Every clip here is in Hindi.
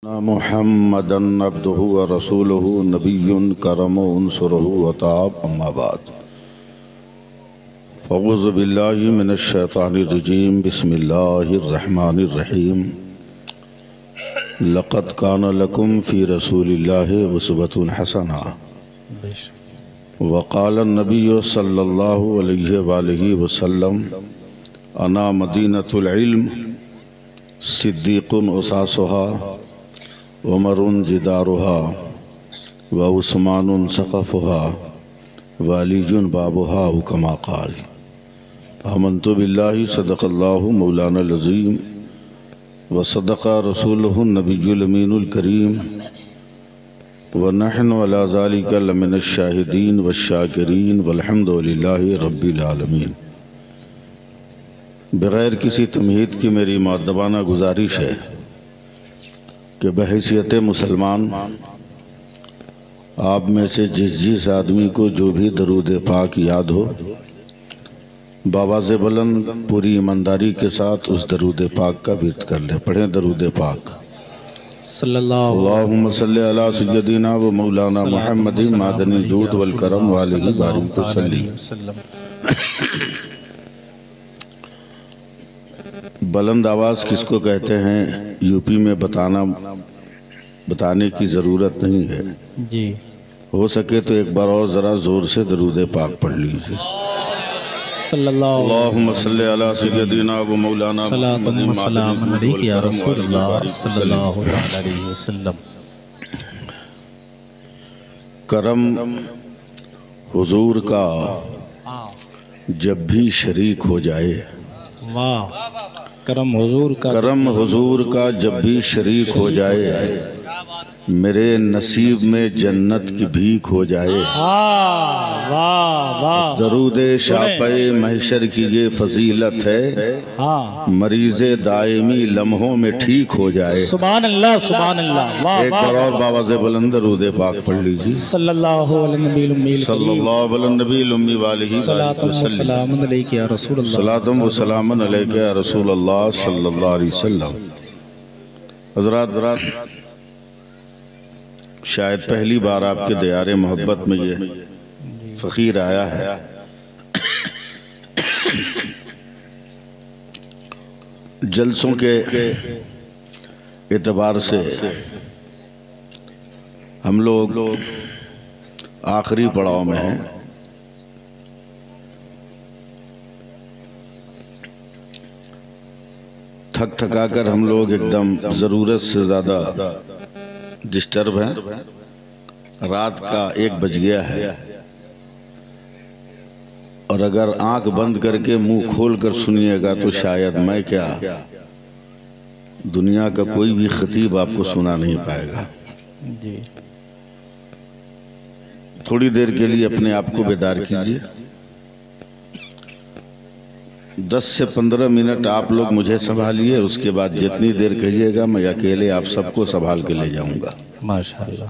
मुहम्मदन अब्दुहु व रसूलुहु नबियुन करमु उनसुरुहु वताब अम्मा बाद फ़अऊज़ु बिल्लाहि मिनश शैतानिर रजीम बिस्मिल्लाहिर रहमानिर रहीम लक़द कान लकुम फ़ी रसूलिल्लाहि उस्वतुन हसना वक़ाल नबिय्यु सल्लल्लाहु अलैहि वआलिहि वसल्लम अना मदीनतुल इल्म सिद्दीक़ुन उसासुहा उमरुन जिदारुहा व उस्मानुन सक़फ़ुहा व अलीजुन बाबुहा कमा क़ाल आमन्तु बिल्लाहि सदक़ल्लाहु मौलानल अज़ीम व सदक़ा रसूलुहुन नबियुल अमीनुल करीम व नहनु अला ज़ालिका लमिनश शाहिदीन वश्शाकिरीन वल्हम्दुलिल्लाहि रब्बिल आलमीन। बग़ैर किसी तमहीद की मेरी मुअद्दबाना गुजारिश है कि बहैसियत मुसलमान आप में से जिस आदमी को जो भी दरूद पाक याद हो बावाज़ बुलंद पूरी ईमानदारी के साथ उस दरूद पाक का विर्द कर ले। पढ़ें दरूद पाक अल्लाहुम्मा सल्लि अला सय्यदिना व मौलाना मुहम्मदिन मादनिल जूद वल करम व आलिहि बारिक वसल्लम। बुलंद आवाज़ किसको कहते हैं यूपी में बताने की ज़रूरत नहीं है जी। हो सके तो एक बार और ज़रा ज़ोर से दरूद पाक पढ़ लीजिए। अल्लाहुम्मा सल्लि अला सय्यदिना व मौलाना मुहम्मदिन मादनिल या रसूलल्लाह सल्लल्लाहु अलैहि वसल्लम। करम हुजूर का जब भी शरीक हो जाए, वाह, करम हुजूर का जब भी शरीक हो जाए, मेरे नसीब में जन्नत की भीख हो जाए। दरूदे शाफ़े महशर की ये फजीलत है, मरीज़े दायमी लम्हों में ठीक हो जाए। सुभान अल्लाह, सुभान अल्लाह। वाह, एक बार और बावाज़े बुलंद दरूद पाक पढ़ लीजिए। सल्लल्लाहु अलैहि नबी वालिहि सलाम अलैका या रसूल अल्लाह, सलातुम व सलामुन अलैका या रसूल अल्लाह सल्लल्लाहु अलैहि वसल्लम। हज़रात, शायद पहली बार आपके दयारे मोहब्बत में ये फ़कीर आया है। जलसों के एतबार से हम लोग आखिरी पड़ाव में हैं। थक थका कर हम लोग एकदम ज़रूरत से ज़्यादा डिस्टर्ब हैं। रात का 1 बज गया है और अगर आंख बंद करके मुंह खोल कर सुनिएगा तो शायद मैं क्या दुनिया का कोई भी खतीब आपको सुना नहीं पाएगा जी। थोड़ी देर के लिए अपने आप को बेदार कीजिए। 10 से 15 मिनट आप लोग मुझे संभालिए, उसके बाद जितनी देर कहिएगा मैं अकेले आप सबको संभाल के ले जाऊंगा माशाअल्लाह।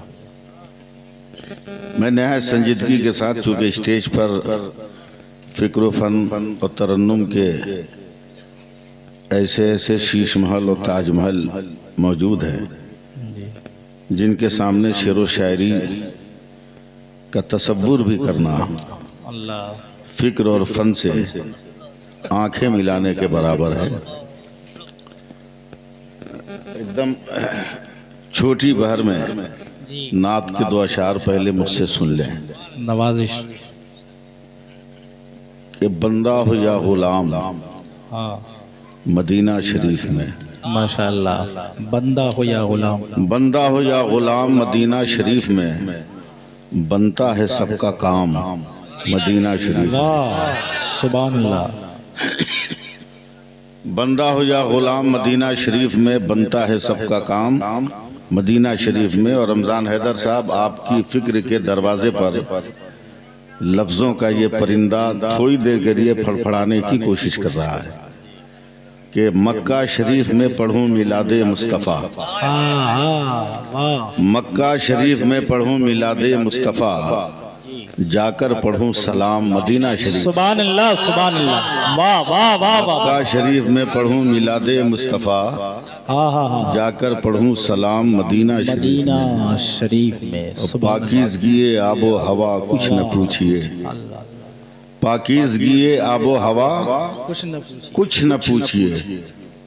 मैं नहायत संजीदगी के साथ, चूँकि स्टेज पर फ़िक्र फ़न और तरन्नुम के ऐसे ऐसे शीश महल और ताज महल मौजूद हैं जिनके सामने शेर व शायरी का तसव्वुर भी करना फ़िक्र और फ़न से आंखें मिलाने के बराबर है। एकदम छोटी बहर में नात के 2 अशार पहले मुझसे सुन लें। नवाजिश कि बंदा हो या गुलाम मदीना शरीफ में, माशाअल्लाह, बंदा हो या गुलाम मदीना शरीफ में बनता है सबका काम मदीना शरीफ। वाह, सुभान अल्लाह। बंदा हो या गुलाम मदीना शरीफ में बनता है सबका काम मदीना शरीफ में। और रमज़ान हैदर साहब, आपकी फ़िक्र के दरवाजे पर लफ्ज़ों का ये परिंदा थोड़ी देर के लिए फड़फड़ाने की कोशिश कर रहा है कि मक्का शरीफ में पढ़ूं मिलादे मुस्तफ़ा, मक्का शरीफ में पढ़ूं मिलादे मुस्तफ़ा, जाकर पढ़ूं सलाम मदीना शरीफ। सुभान अल्लाह, सुभान अल्लाह। वाह वाह वाह वाह। मक्का शरीफ में पढ़ूं मिलादे मुस्तफ़ा, हाँ हाँ हाँ जाकर पढ़ूं सलाम मदीना शरीफ मदीना में। शरीफ में और सुभान पाकीज़गी आबो हवा कुछ न पूछिए, अल्लाह। पाकीज़गी आबो हवा कुछ न पूछिए, कुछ न पूछिए,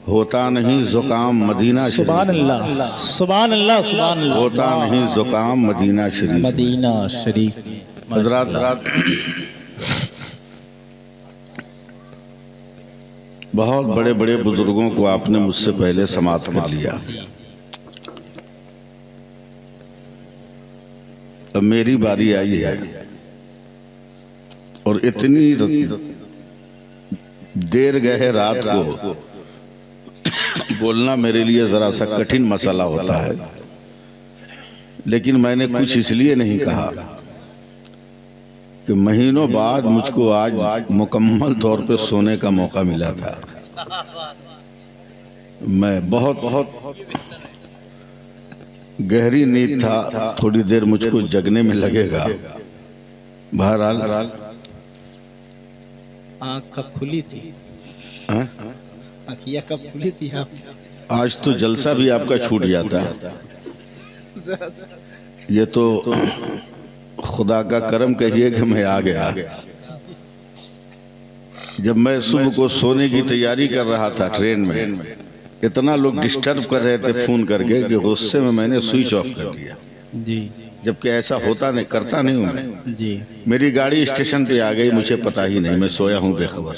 होता नहीं ज़ुकाम मदीना सुभान शरीफ में। अल्लाह सुभान अल्लाह सुभान अल्लाह। होता नहीं ज़ुकाम मदीना शरीफ में। मदीना शरीफ में हज़रात, बहुत बड़े बड़े बुजुर्गों को आपने मुझसे पहले समाप्त कर लिया। अब मेरी बारी आई है और इतनी देर गए रात को बोलना मेरे लिए जरा सा कठिन मसला होता है, लेकिन मैंने कुछ इसलिए नहीं कहा कि महीनों बाद मुझको आज मुकम्मल तौर पे सोने का मौका मिला था। मैं बहुत गहरी नींद था, थोड़ी देर मुझको जगने में लगेगा। बहरहाल आँख कब खुली थी? आँखिया कब खुली थी आप? आज तो जलसा भी आपका छूट जाता। ये तो खुदा का करम कहिए कि मैं आ गया। जब मैं सुबह को सोने की तैयारी कर रहा था ट्रेन में, इतना लोग डिस्टर्ब कर रहे थे फोन करके कि गुस्से में मैंने स्विच ऑफ कर दिया। जी जबकि ऐसा होता नहीं, करता नहीं हूँ मैं। जी मेरी गाड़ी स्टेशन पे आ गई, मुझे पता ही नहीं, मैं सोया हूँ बेखबर।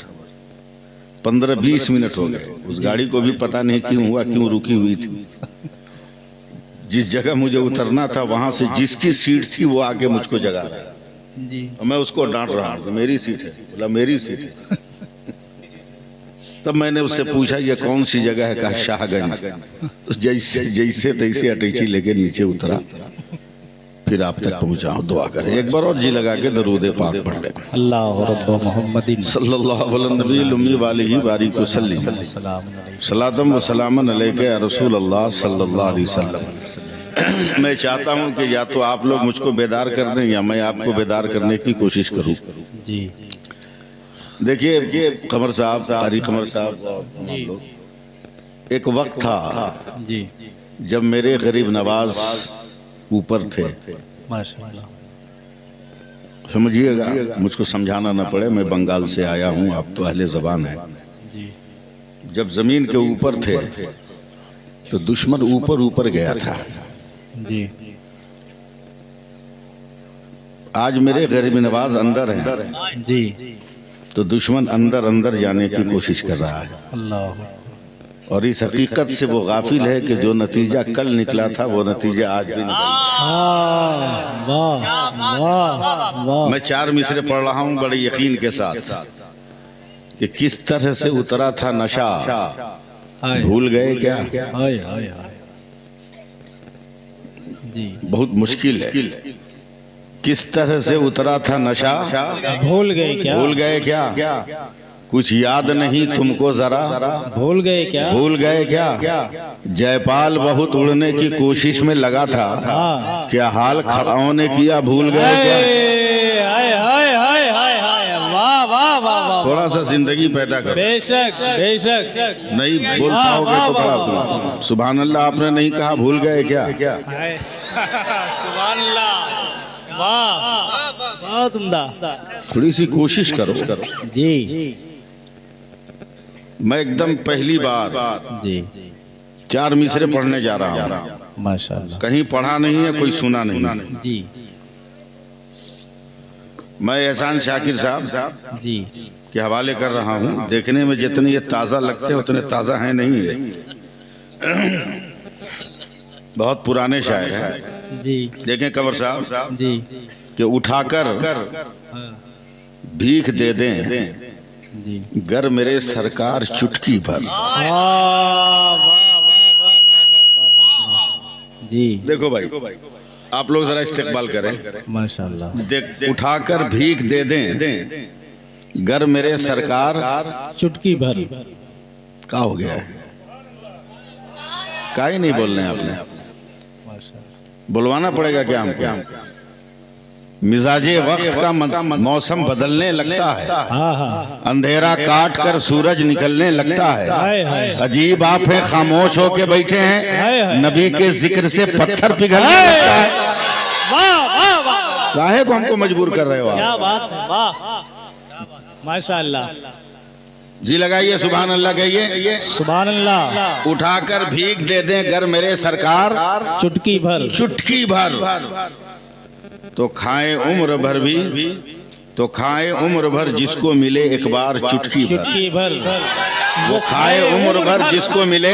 15-20 मिनट हो गए, उस गाड़ी को भी पता नहीं क्यों हुआ, क्यों रुकी हुई थी। जिस जगह मुझे उतरना था वहां से जिसकी सीट थी वो आके मुझको जगा रहा है। जी मैं उसको डांट रहा हूँ, मेरी सीट है। बोला मेरी सीट है। तब मैंने उससे पूछा ये कौन सी जगह है? कहा शाहगंज। तो जैसे तैसे अटैची लेके नीचे उतरा, फिर आप तक पहुंचा। दुआ करें एक बार और जी लगा के दरूद पाक पढ़ ले। अल्लाह रब्ब मोहम्मदिन सल्लल्लाहु अलैहि नबी उम्मी वालिही बारिक वसल्लम सलातम व सलामन अलैका या रसूल अल्लाह सल्लल्लाहु अलैहि वसल्लम। मैं चाहता हूं कि या तो आप लोग मुझको बेदार कर दें या मैं आपको बेदार करने की कोशिश करूं। जी देखिए कमर साहब, कारी कमर साहब और तमाम लोग, एक वक्त था जी जब मेरे गरीब नवाज ऊपर थे। माशाअल्लाह। समझिएगा, मुझको समझाना ना पड़े, मैं बंगाल से आया हूँ, आप तो अहले ज़बान है। जी जब जमीन के ऊपर थे तो दुश्मन ऊपर ऊपर गया था। जी आज मेरे गरीब नवाज अंदर हैं जी तो दुश्मन अंदर अंदर जाने की कोशिश कर रहा है। अल्लाह। और इस हकीकत से वो गाफिल है कि जो नतीजा कल निकला था वो नतीजा आज भी निकला। वाह वाह वाह। मैं 4 मिसरे पढ़ रहा हूँ बड़े यकीन के साथ कि किस तरह से उतरा था नशा, भूल गए क्या? हाय हाय हाय। जी बहुत मुश्किल है। किस तरह से उतरा था नशा, भूल गए क्या? भूल गए क्या? कुछ याद नहीं तुमको जरा, भूल गए क्या? भूल गए क्या? जयपाल बहुत उड़ने की कोशिश में लगा था, हाँ। क्या हाल खड़ाओं ने किया, भूल गए क्या? हाय हाय हाय हाय हाय। वाह वाह वाह वाह। थोड़ा सा जिंदगी पैदा करो। बेशक बेशक। नहीं बोल पाओगे तो बड़ा तुम। सुभान अल्लाह, आपने नहीं कहा भूल गए क्या? सुभान अल्लाह। वाह बहुत उम्दा। थोड़ी सी कोशिश करो। जी मैं एकदम पहली बार जी 4 मिसरे पढ़ने जा रहा हूँ। माशाअल्लाह। कहीं पढ़ा नहीं है, कोई सुना नहीं। जी मैं एहसान शाकिर साहब जी के हवाले कर रहा हूँ। देखने में जितने ये ताज़ा लगते हैं उतने ताज़ा हैं नहीं है। बहुत पुराने शायर हैं। जी देखें कंवर साहब जी कि उठाकर भीख दे दें जी। गर मेरे सरकार चुटकी भर। जी देखो भाई, आप लोग जरा इस्तेकबाल करें। माशाअल्लाह। देख, उठाकर भीख दे दें गर मेरे सरकार चुटकी भर। क्या हो गया है? का ही नहीं बोल रहे हैं आपने? माशाअल्लाह। बुलवाना पड़ेगा क्या हमको? मिजाजे वक्त का मौसम बदलने लगता है, हाँ हाँ अंधेरा काट कर सूरज निकलने लगता है। हाय हाय अजीब आप है, खामोश होके बैठे हैं, हाय हाय नबी के जिक्र से पत्थर पिघलने लगता है। वाह वाह वाह काहे को हमको मजबूर कर रहे हो क्या आप? बात है, वाह माशाअल्लाह जी लगाइए, सुभान अल्लाह कहिए। सुभान अल्लाह। उठाकर भीख दे दें अगर मेरे सरकार, चुटकी भर चुटकी भर तो खाएं उम्र भर भी, तो खाएं उम्र भर जिसको मिले एक बार चुटकी भर। चुटकी भर वो खाए उम्र भर जिसको मिले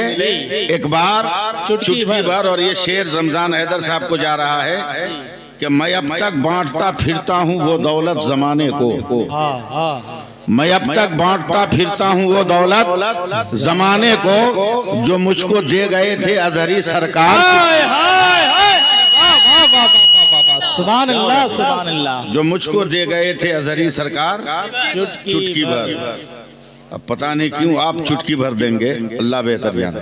एक बार चुटकी भर। और ये शेर रमजान हैदर साहब को जा रहा है कि मैं अब तक बांटता फिरता हूँ वो दौलत जमाने को, हाँ हाँ मैं अब तक बांटता फिरता हूँ वो दौलत जमाने को, जो मुझको दे गए थे अजहरी सरकार। हाय हाय हाय वाह वाह वाह वाह वाह वाह सुभान अल्लाह सुभान अल्लाह। जो मुझको दे गए थे अजहरी सरकार चुटकी भर। अब पता नहीं क्यों आप चुटकी भर देंगे, अल्लाह बेहतर जाने।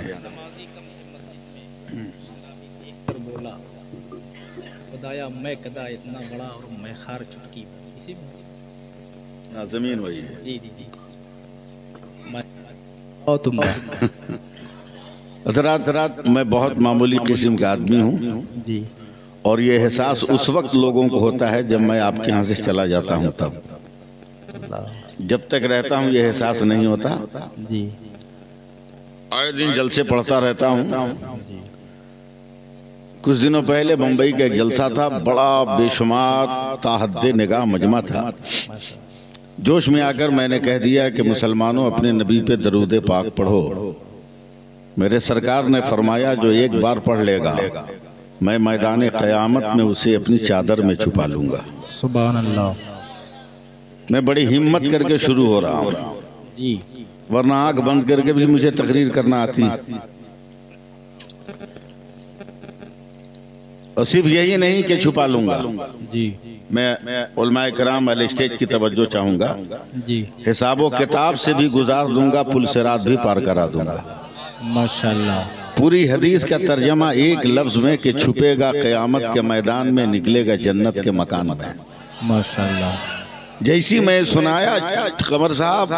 बोला खुदाया मैं कदा इतना बड़ा और मैं खार चुटकी इसी हाँ, जमीन वही है। जी जी जी और तुम हज़रात मैं बहुत मामूली किस्म का आदमी हूँ, जी और ये एहसास उस वक्त लोगों को होता है जब मैं आपके यहाँ से चला जाता हूँ तब। जब तक रहता हूँ ये एहसास नहीं होता। जी आए दिन जलसे पढ़ता रहता हूँ। जी कुछ दिनों पहले मुंबई का एक जलसा था, बड़ा बेशुमार ताहद्दे निगाह मजमा था। जोश में आकर मैंने कह दिया कि मुसलमानों अपने नबी पे दरूद पाक पढ़ो। मेरे सरकार ने फरमाया जो एक बार पढ़ लेगा मैं मैदान क़यामत में उसे अपनी चादर में छुपा लूंगा। सुभान अल्लाह। मैं बड़ी हिम्मत करके शुरू हो रहा हूँ, जी वरना आंख बंद करके भी मुझे तकरीर करना आती। और सिर्फ यही नहीं कि छुपा लूंगा, जी मैं उलमाए कराम अल स्टेज की तवज्जो चाहूंगा, जी हिसाबो किताब से भी गुजार दूंगा, पुल सिरात भी पार करा दूंगा। माशाल्लाह। पूरी हदीस का तर्जमा एक लफ्ज में कि छुपेगा क़यामत के मैदान में, निकलेगा जन्नत के मकान में। माशाल्लाह। जैसी मैं सुनाया कमर साहब,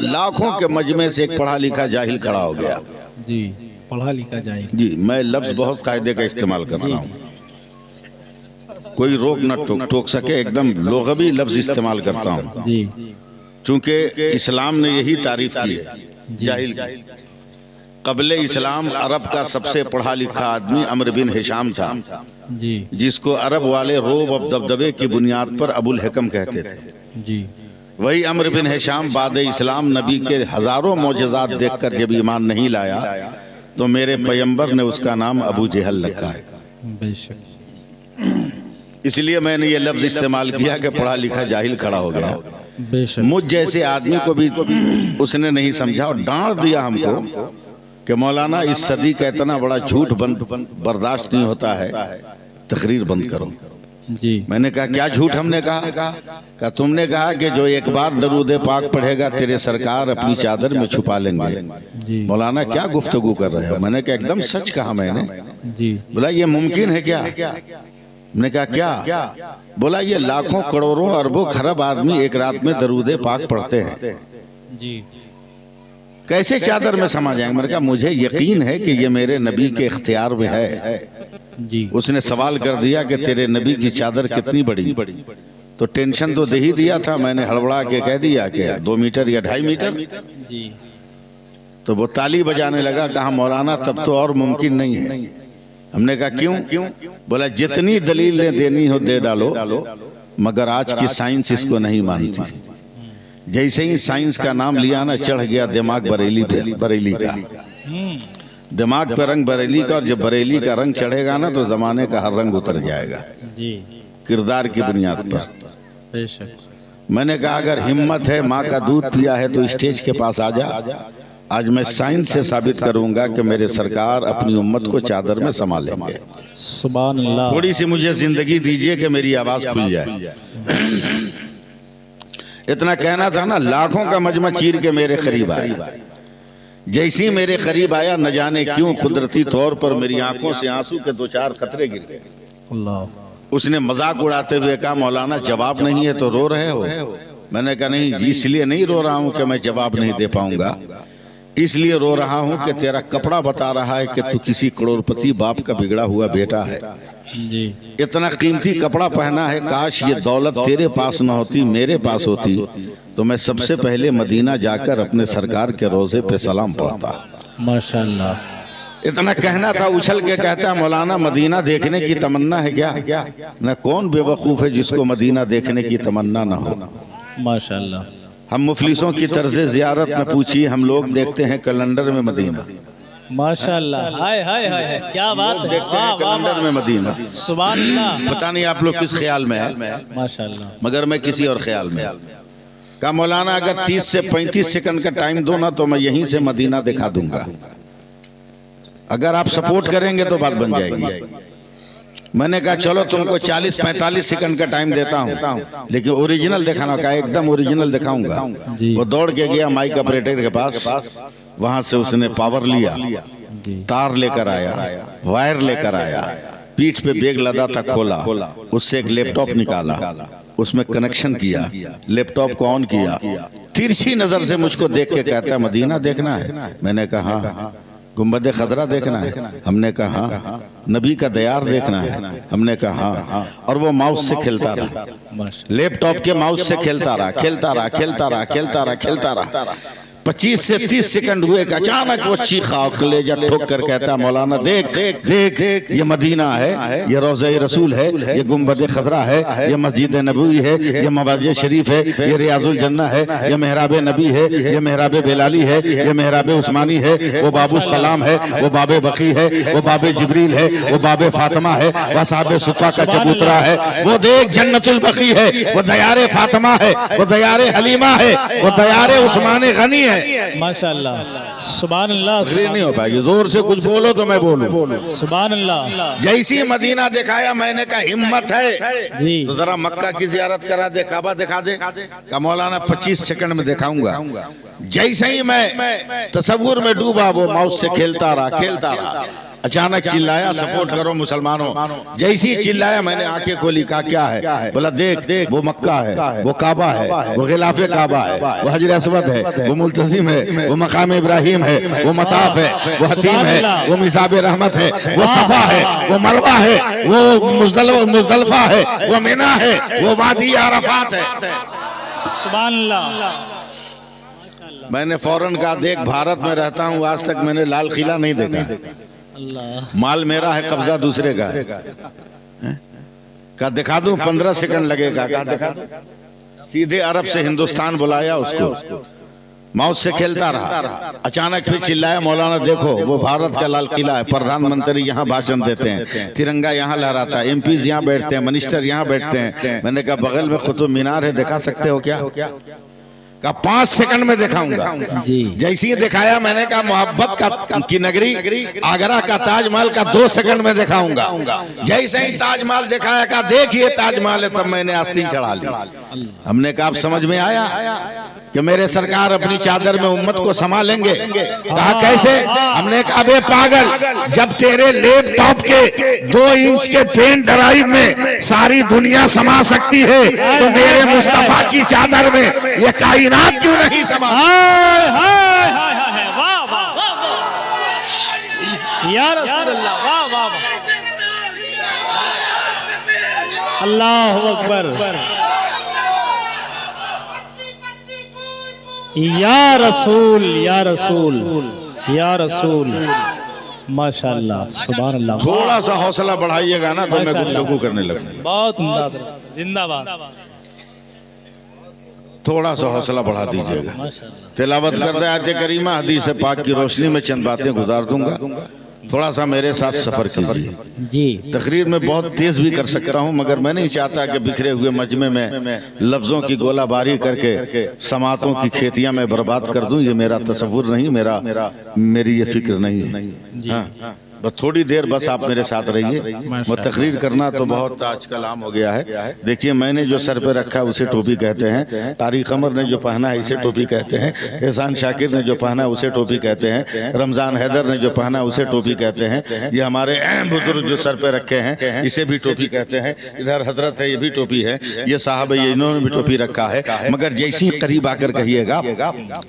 लाखों के मजमे से एक पढ़ा लिखा जाहिल खड़ा हो गया। जी पढ़ा लिखा जाए। जी मैं लफ्ज बहुत कायदे का इस्तेमाल कर रहा हूँ, कोई रोक न टोक सके, एकदम लोगवी लफ्ज इस्तेमाल करता हूँ, जी चूंकि इस्लाम ने यही तारीफ की है जाहिल की। कबले इस्लाम अरब का सबसे पढ़ा लिखा आदमी अम्र बिन हिशाम था, जी जिसको अरब वाले रोब और दबदबे की बुनियाद पर अबुल हकम कहते थे। जी वही अम्र बिन हिशाम बाद इस्लाम नबी के हजारों मौजज़ात देखकर जब ईमान नहीं लाया तो मेरे पैगंबर ने उसका नाम अबू जहल रखा है। बेशक। इसलिए मैंने ये लफ्ज इस्तेमाल किया कि पढ़ा लिखा जाहिल खड़ा हो गया। बेशक। मुझ जैसे आदमी को भी उसने नहीं समझा और डांट दिया हमको कि मौलाना इस सदी का इतना बड़ा झूठ बर्दाश्त नहीं होता है, तकरीर बंद करो। जी मैंने कहा क्या झूठ? हमने कहा तुमने कहा कि जो एक बार दरूद पाक पढ़ेगा तेरे सरकार अपनी चादर में छुपा लेंगे। जी मौलाना क्या गुफ्तगू कर रहे हो? मैंने कहा एकदम सच कहा मैंने। जी बोला ये मुमकिन है क्या? मैंने कहा क्या? बोला ये लाखों करोड़ों अरबों खरब आदमी एक रात में दरूद पाक पढ़ते हैं, जी कैसे चादर में समा जाएंगे? मैंने कहा मुझे यकीन है कि ये मेरे नबी के इख्तियार में है। जी उसने सवाल कर दिया कि तेरे नबी की चादर कितनी बड़ी? तो टेंशन तो दे ही दिया था, मैंने हड़बड़ा के कह दिया कि 2 मीटर या 2.5 मीटर। जी तो वो ताली बजाने लगा, कहा मौलाना तब तो और मुमकिन नहीं है। हमने कहा क्यों? बोला जितनी दलील ने देनी हो दे डालो, मगर आज की साइंस इसको नहीं मानती। जैसे ही साइंस का नाम लिया ना, चढ़ गया दिमाग बरेली का। दिमाग पे रंग बरेली का, और जब बरेली का रंग चढ़ेगा ना तो जमाने का हर रंग उतर जाएगा, जी किरदार की बुनियाद पर। बेशक। मैंने कहा अगर हिम्मत है, माँ का दूध पिया है तो स्टेज के पास आ जा। आज मैं साइंस से साबित करूंगा कि मेरे सरकार अपनी उम्मत को चादर में समा लेंगे। सुभान अल्लाह। थोड़ी सी मुझे जिंदगी दीजिए कि मेरी आवाज खुल जाए। इतना कहना था ना, लाखों का मजमा चीर के मेरे करीब आया। जैसे ही मेरे करीब आया, न जाने क्यों कुदरती तौर पर मेरी आंखों से आंसू के 2-4 कतरे गिर गए। अल्लाह। उसने मजाक उड़ाते हुए कहा मौलाना जवाब नहीं है तो रो रहे हो। मैंने कहा नहीं, इसलिए नहीं रो रहा हूं कि मैं जवाब नहीं दे पाऊंगा, इसलिए रो रहा हूं कि तेरा कपड़ा बता रहा है कि तू किसी करोड़पति बाप का बिगड़ा हुआ बेटा है जी। इतना कीमती कपड़ा पहना है, काश ये दौलत तेरे पास न होती, मेरे पास होती तो मैं सबसे पहले मदीना जाकर अपने सरकार के रोजे पे सलाम पढ़ता। माशाल्लाह। इतना कहना था, उछल के कहता मौलाना मदीना देखने की तमन्ना है क्या? न कौन बेवकूफ है जिसको मदीना देखने की तमन्ना न हो। माशाल्लाह। हम मुफलिसों की तर्ज जियारत में पूछिए, हम लोग देखते हैं कैलेंडर में मदीना। माशाल्लाह। हाय हाय हाय हाय, क्या बात है। देखते हैं कैलेंडर में मदीना। सुभान अल्लाह। पता नहीं आप लोग किस ख्याल में है, माशाल्लाह, मगर मैं किसी और ख्याल में। कहा मौलाना अगर 30 से 35 सेकंड का टाइम दो ना तो मैं यहीं से मदीना दिखा दूंगा, अगर आप सपोर्ट करेंगे तो बात बन जाएगी। मैंने कहा चलो तुमको 40-45 सेकंड का टाइम देता हूं, लेकिन ओरिजिनल दिखाना। कहा एकदम ओरिजिनल दिखाऊंगा। वो दौड़ के गया माइक ऑपरेटर के पास, वहां से उसने पावर लिया, तार लेकर आया, वायर लेकर आया, पीठ पे बैग लदा था, खोला, उससे एक लैपटॉप निकाला, उसमें कनेक्शन किया, लैपटॉप को ऑन किया, तिरछी नजर से मुझको देख के कहता है मदीना देखना है। मैंने कहा हाँ। गुंबद खदरा देखना है? हमने कहा हाँ। नबी का दयार देखना है? हमने कहा हाँ। और वो माउस से खेलता रहा, लैपटॉप के माउस से खेलता रहा, खेलता रहा, खेलता रहा, खेलता रहा, खेलता रहा। 25 से 30 सेकंड हुए कि अचानक वो चीखा और कलेजा ठोक कर कहता मौलाना देख देख देख, ये मदीना है, ये रोज़ा रसूल है, ये गुंबद खदरा है, ये मस्जिद नबवी है, ये मस्जिद शरीफ है, ये रियाजुल जन्ना है, ये मेहराब नबी है, ये मेहराब बेलाली है, ये मेहराब उस्मानी है, वो बाबू सलाम है, वो बाबे बकी है, वो बाबे जिब्रील है, वो बाबे फातिमा है, वह साहब सुफ़ा का चबूतरा है, वो देख जन्नतुल बकी है, वो दयारे फातिमा है, वो दयारे हलीमा है, वो दयारे उस्मान गनी है। माशाल्लाह। सुभान अल्लाह। नहीं हो पाएगी, जोर से कुछ बोलो तो मैं बोलूं। सुभान अल्लाह। जैसी मदीना दिखाया मैंने कहा हिम्मत है जी, तो जरा मक्का की जियारत करा दे, काबा दिखा दे। का मौलाना 25 सेकंड में दिखाऊंगा। जैसे ही मैं तसव्वुर में डूबा वो माउस से खेलता रहा, खेलता रहा। अचानक चिल्लाया सपोर्ट करो मुसलमानों। जैसी चिल्लाया मैंने आंखें खोली, कहा क्या है? बोला देख देख, वो मक्का है, वो काबा है, वो गिलाफे काबा है, वो हजर अस्वद है, वो मुल्तजिम है, वो मकाम इब्राहिम है, वो मताफ है, वो हतीम है, वो मिसाब रहमत है, वो सफा है, वो मरवा है, वो मुजदलफा है, वो मिना है, वो वादी अरफात है। सुभान अल्लाह। मैंने फौरन कहा देख भारत में रहता हूँ, आज तक मैंने लाल किला नहीं देखा, अल्लाह। माल मेरा है, कब्जा दूसरे का है। का दिखा दूं? 15 सेकंड लगेगा। का दिखा दूं? सीधे अरब से हिंदुस्तान बुलाया उसको, माउस से खेलता रहा। अचानक फिर चिल्लाया मौलाना देखो वो भारत का लाल किला है, प्रधानमंत्री यहाँ भाषण देते हैं, तिरंगा यहाँ लहराता है, एमपीज यहाँ बैठते हैं, मिनिस्टर यहाँ बैठते हैं। मैंने कहा बगल में कुतुब मीनार है, दिखा सकते हो क्या? का 5 सेकंड में दिखाऊंगा। जैसे ही दिखाया मैंने कहा मोहब्बत का की नगरी आगरा का ताजमहल का 2 सेकंड में दिखाऊंगा। जैसे ही ताजमहल दिखाया, कहा देखिए ताजमहल है, तब मैंने आस्तीन चढ़ा ली। हमने कहा आप समझ में आया कि मेरे सरकार अपनी चादर में उम्मत को संभालेंगे? कहा कैसे? हमने कहा बे पागल, जब तेरे लैपटॉप के 2 इंच के पेन ड्राइव में सारी दुनिया समा सकती है तो मेरे मुस्तफा की चादर में ये कायनात क्यों नहीं समा? वाह वाह या रसूल अल्लाह, वाह वाह वाह, अल्लाहु अकबर, या रसूल या रसूल या रसूल। माशाल्लाह। सुभान अल्लाह। थोड़ा सा हौसला बढ़ाइएगा ना तो मैं गुफ्तगू करने लगूंगा। बहुत उम्दा, जिंदाबाद। थोड़ा सा हौसला बढ़ा दीजिएगा। तिलावत करते आयत करीमा हदीस पाक की रोशनी में चंद बातें गुजार दूंगा, थोड़ा सा मेरे साथ सफर कीजिए जी। तकरीर में बहुत तेज भी कर सकता हूं, मगर मैं नहीं चाहता कि बिखरे हुए मजमे में लफ्जों की गोलाबारी करके समातों की खेतियां में बर्बाद कर दूं। ये मेरा तसव्वुर नहीं, मेरी ये फिक्र नहीं है। हाँ, बस थोड़ी देर बस आप मेरे साथ रहिए। मैं तकरीर करना तो बहुत आजकल आम हो गया है। देखिए, मैंने जो सर पे रखा है उसे टोपी कहते हैं, तारिक कमर ने जो पहना है इसे टोपी कहते हैं, एहसान शाकिर ने जो पहना है उसे टोपी कहते हैं, रमजान हैदर ने जो पहना है उसे टोपी कहते हैं, ये हमारे बुजुर्ग जो सर पे रखे हैं इसे भी टोपी कहते हैं, इधर हजरत है ये भी टोपी है, ये साहब है ये इन्होंने भी टोपी रखा है। मगर जैसी करीब आकर कहिएगा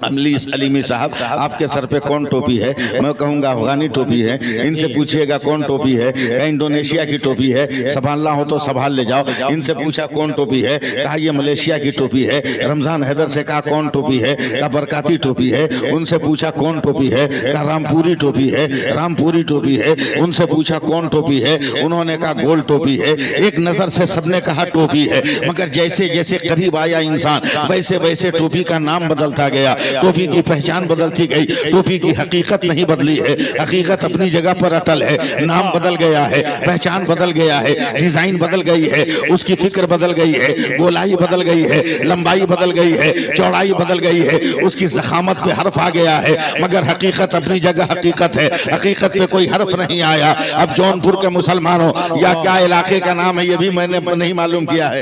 अलीमी साहब आपके सर पे कौन टोपी है, मैं कहूँगा अफगानी टोपी है। इनसे पूछिएगा कौन टोपी है, इंडोनेशिया की टोपी है, संभालना हो तो संभाल ले जाओ। इनसे पूछा कौन टोपी है, कहा ये मलेशिया की टोपी है। रमजान हैदर से कहा कौन टोपी है, कहा बरकाती टोपी है। उनसे पूछा कौन टोपी है, कहा रामपुरी टोपी है, रामपुरी टोपी है। उनसे पूछा कौन टोपी है, उन्होंने कहा गोल टोपी है। एक नजर से सबने कहा टोपी है, मगर जैसे जैसे करीब आया इंसान वैसे वैसे टोपी का नाम बदलता गया, टोपी की पहचान बदलती गई। टोपी की हकीकत नहीं बदली है, हकीकत अपनी जगह पर अटल है। नाम बदल गया है, पहचान बदल गया है, डिजाइन बदल गई है, उसकी फिक्र बदल गई है, गोलाई बदल गई है, लंबाई बदल गई है, चौड़ाई बदल गई है, उसकी ज़खामत पे हर्फ आ गया है, मगर हकीकत अपनी जगह हकीकत है। हकीकत पे कोई हर्फ नहीं आया। अब जौनपुर के मुसलमानों या क्या इलाके का नाम है ये भी मैंने नहीं मालूम किया है,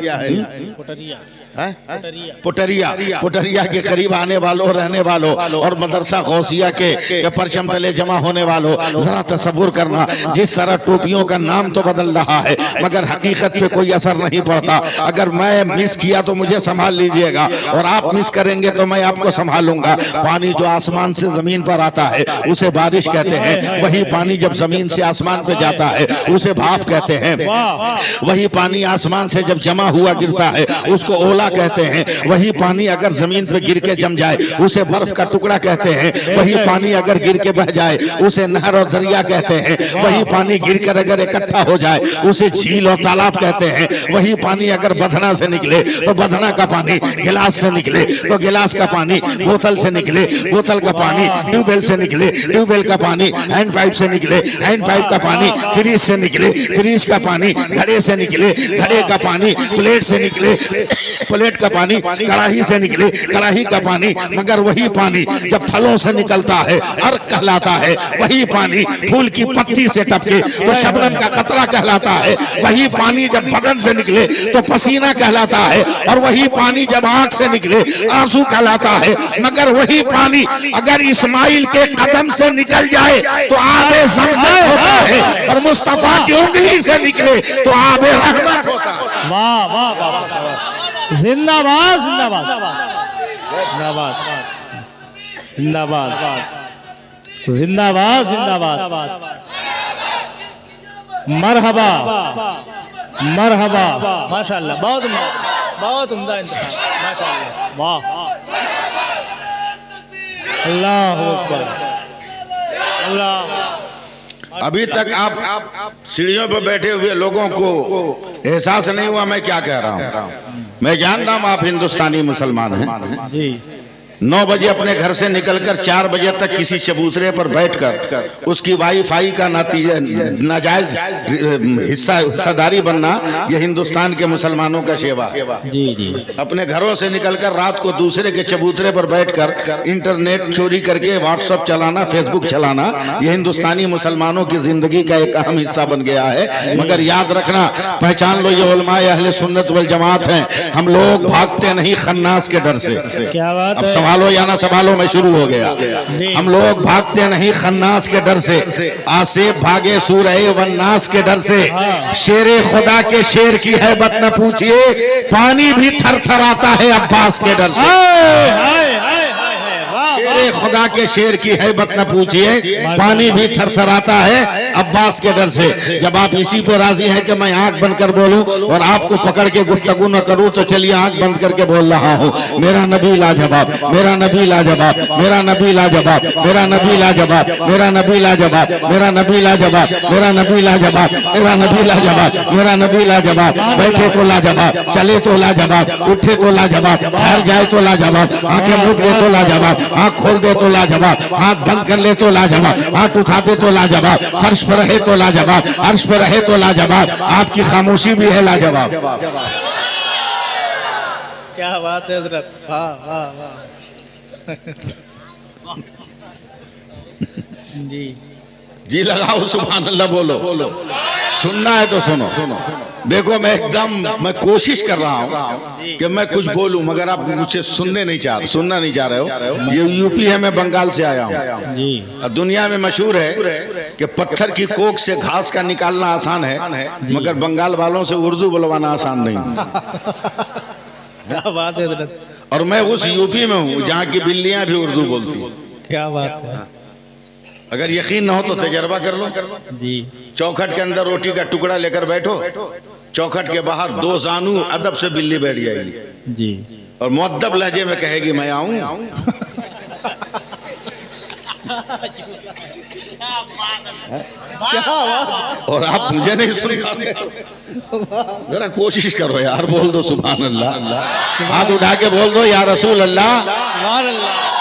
पुटरिया। पुटरिया के करीब आने वालों, रहने वालों और मदरसा गौसिया के परचम तले जमा होने वालों, जरा तसव्वुर करना, जिस तरह टोपियों का नाम तो बदल रहा है मगर हकीकत पे कोई असर नहीं पड़ता। अगर मैं मिस किया तो मुझे संभाल लीजिएगा और आप मिस करेंगे तो मैं आपको संभालूंगा। पानी जो आसमान से जमीन पर आता है उसे बारिश कहते हैं, वही पानी जब जमीन से आसमान पे जाता है उसे भाप कहते हैं। वही पानी आसमान से जब जमा हुआ गिरता है उसको ओला कहते हैं। वही पानी अगर जमीन पे गिर के जम जाए उसे बर्फ का टुकड़ा कहते हैं। वही पानी अगर गिर के बह जाए उसे नहर और दरिया कहते हैं। वही पानी गिर कर अगर इकट्ठा हो जाए उसे झील और तालाब कहते हैं। वही पानी अगर बधना से निकले तो बधना का पानी, गिलास से निकले तो गिलास का पानी, बोतल से निकले बोतल का पानी, ट्यूबवेल से निकले ट्यूबवेल का पानी, हैंड पाइप से निकले हैंड पाइप का पानी, फ्रिज से निकले फ्रिज का पानी, घड़े से निकले घड़े का पानी, प्लेट से निकले प्लेट का पानी, कढ़ाई से निकले कढ़ाई का पानी। मगर वही पानी जब फलों से निकलता है अर्क कहलाता है। वही पानी फूल की पत्ती से टपके तो शबनम का कतरा कहलाता है। वही पानी जब बदन से निकले तो पसीना कहलाता है और वही पानी जब आंख से निकले आंसू कहलाता है। मगर वही पानी अगर इस्माइल के कदम से निकल जाए तो आबे ज़मज़म होता है और मुस्तफा की उंगली से निकले तो आबे रहमत होता है। वाह वाह वाह, जिंदाबाद जिंदाबाद जिंदाबाद जिंदाबाद जिंदाबाद जिंदाबाद, मरहबा मरहबा, माशाअल्लाह, बहुत उम्दा इंतखाब, माशाअल्लाह, वाह, अल्लाह अकबर, अल्लाह। अभी तक आप सीढ़ियों पर बैठे हुए लोगों को एहसास नहीं हुआ मैं क्या कह रहा हूँ। मैं जानता हूँ आप हिंदुस्तानी मुसलमान हैं जी। 9 बजे अपने घर से निकलकर 4 बजे तक किसी चबूतरे पर बैठकर उसकी वाईफाई का नाजायज हिस्सेदारी बनना यह हिंदुस्तान के मुसलमानों का सेवा जी जी। अपने घरों से निकलकर रात को दूसरे के चबूतरे पर बैठकर इंटरनेट चोरी करके व्हाट्सएप चलाना, फेसबुक चलाना, यह हिंदुस्तानी मुसलमानों की जिंदगी का एक अहम हिस्सा बन गया है। मगर याद रखना, पहचान लो, ये उलमाए अहले सुन्नत वल जमात हैं। हम लोग भागते नहीं खन्नास के डर से। क्या बात है? संभालो या ना संभालो, मैं शुरू हो गया। हम लोग भागते नहीं खन्नास के डर से, आसेब भागे सूरह वन्नास के डर से। शेरे खुदा के शेर की हैबत न पूछिए, पानी भी थरथराता है अब्बास के डर से। शेरे खुदा के शेर की हैबत न पूछिए, पानी भी थरथराता है अब्बास के डर से। जब आप इसी पे राजी हैं कि मैं आंख बंद कर बोलूं और आपको पकड़ के गुफ्तगू न करूं तो चलिए आंख बंद करके बोल रहा हूं। मेरा नबी लाजवाब, मेरा नबी लाजवाब, मेरा नबी लाजवाब, मेरा नबी लाजवाब, मेरा नबी लाजवाब, मेरा नबी लाजवाब, मेरा नबी लाजवाब, मेरा नबी लाजवाब, मेरा नबी लाजवाब। बैठे तो लाजवाब, चले तो लाजवाब, उठे तो लाजवाब, बाहर जाए तो लाजवाब, आंखें मूंद ले तो लाजवाब, आंख खोल दे तो लाजवाब, हाथ बंद कर ले तो लाजवाब, हाथ उठा दे तो लाजवाब, फर्श पर रहे तो लाजवाब, अर्श पर रहे तो लाजवाब, आपकी खामोशी भी है लाजवाब। क्या बात है हजरत, वाह वाह वाह जी। जी लगाओ, सुभान अल्लाह बोलो। सुनना है तो सुनो। देखो मैं कोशिश कर रहा हूँ कि मैं कुछ बोलूं, मगर आप मुझे सुनना नहीं चाह रहे हो। ये यूपी है, मैं बंगाल से आया हूँ जी। दुनिया में मशहूर है कि पत्थर की कोख से घास का निकालना आसान है, मगर बंगाल वालों से उर्दू बुलवाना आसान नहीं। क्या बात है। और मैं उस यूपी में हूँ जहाँ की बिल्लियां भी उर्दू बोलती हैं। क्या बात है। अगर यकीन ना हो तो तजर्बा कर लो जी। चौखट के अंदर रोटी का टुकड़ा लेकर बैठो, चौखट के बाहर 2 जानू अदब से बिल्ली बैठ जाएगी जी, और मुअद्दब लहजे में कहेगी मैं आऊं। और आप मुझे नहीं सुन पाते। जरा कोशिश करो यार, बोल दो सुभान अल्लाह। हाथ उठा के बोल दो या रसूल अल्लाह।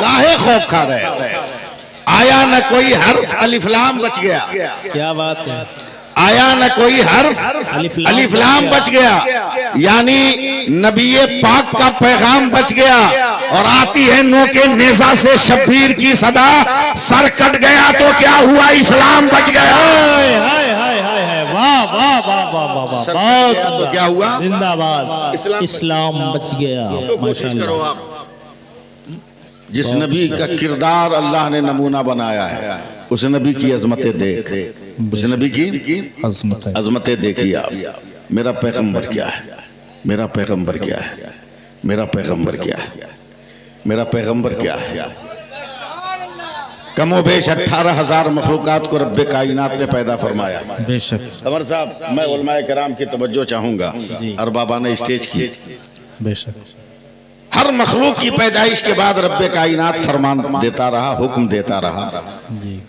काहे खौफ खा रहे? आया न कोई हर्फ अलिफ लाम बच गया। क्या बात है। आया न कोई हर्फ अलिफ लाम बच गया, यानी नबी पाक का पैगाम बच गया। और आती है नो के नेजा से शब्बीर की सदा, सर कट गया तो क्या हुआ, इस्लाम बच गया। वाह वाह वाह वाह वाह वाह। तो क्या हुआ, जिंदाबाद, इस्लाम बच गया। तो कोशिश करो आप। जिस नबी का किरदार अल्लाह ने नमूना बनाया है, उस नबी की अजमतें देख, उस नबी की अजमतें देखिए आप। मेरा पैगंबर क्या है, मेरा पैगंबर क्या है, मेरा पैगंबर क्या है, मेरा पैगंबर क्या है। कमो बेश 18,000 मखलूकात को रब्बे कायनात ने पैदा फरमाया। बेशक। कमर साहब, मैं उलमाए कराम की तवज्जो चाहूंगा, और बाबा ने स्टेज की। बेशक। हर मखलूक की पैदाइश के बाद रब्बे कायनात फरमान देता रहा, हुक्म देता रहा जी।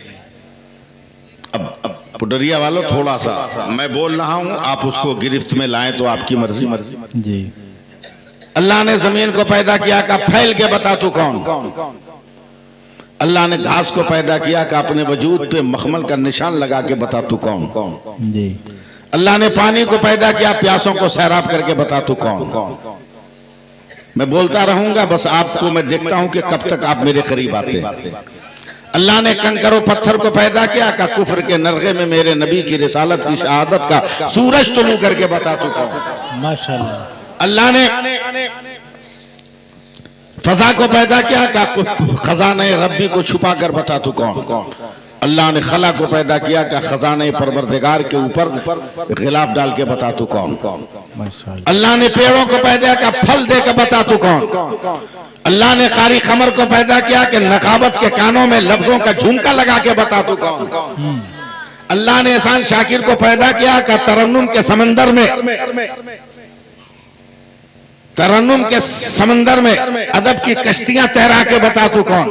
अब पुडरिया वालों, थोड़ा सा मैं बोल रहा हूं, आप उसको गिरफ्त में लाएं तो आपकी मर्जी जी। अल्लाह ने जमीन को पैदा किया का फैल के बता तू कौन। अल्लाह ने घास को पैदा किया का अपने वजूद पे मखमल का निशान लगा के बता तू कौन जी। अल्लाह ने पानी को पैदा किया प्यासों को सैराब करके बता तू कौन। मैं बोलता रहूंगा, बस आपको मैं देखता हूं कि कब तक आप मेरे करीब आते हैं। अल्लाह ने कंकर और पत्थर को पैदा किया का कुफ्र के नरगे में मेरे नबी की रिसालत की शहादत का सूरज तुलू करके बता तू कौन। माशाअल्लाह। अल्लाह ने फजा को पैदा किया का खजाने रब्बी को छुपा कर बता तू कौन। अल्लाह ने खला को पैदा किया का खजाने परवरदिगार के ऊपर गिलाफ डाल के बता तू कौन। अल्लाह ने पेड़ों को पैदा किया फल दे के बता तू कौन। अल्लाह ने कारी खमर को पैदा किया कि नकाबत के कानों में लफ्जों का झुमका लगा के बता तू कौन। अल्लाह ने एहसान शाकिर को पैदा किया का तरन्नुम के समंदर में अदब की कश्तियां तैरा के बता तू कौन।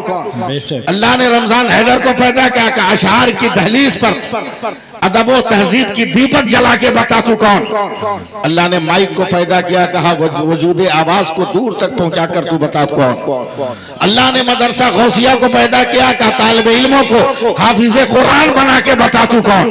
अल्लाह ने रमजान हैदर को पैदा किया कि अशआर की दहलीज पर अदब व तहजीब की दीपक जला के बता तू कौन। अल्लाह ने माइक को पैदा किया, कहा वजूद आवाज को दूर तक पहुंचा कर तू बता कौन। अल्लाह ने मदरसा गौसिया को पैदा किया, कहा तालिब इल्मों को हाफिजे कुरान बना के बता तू कौन।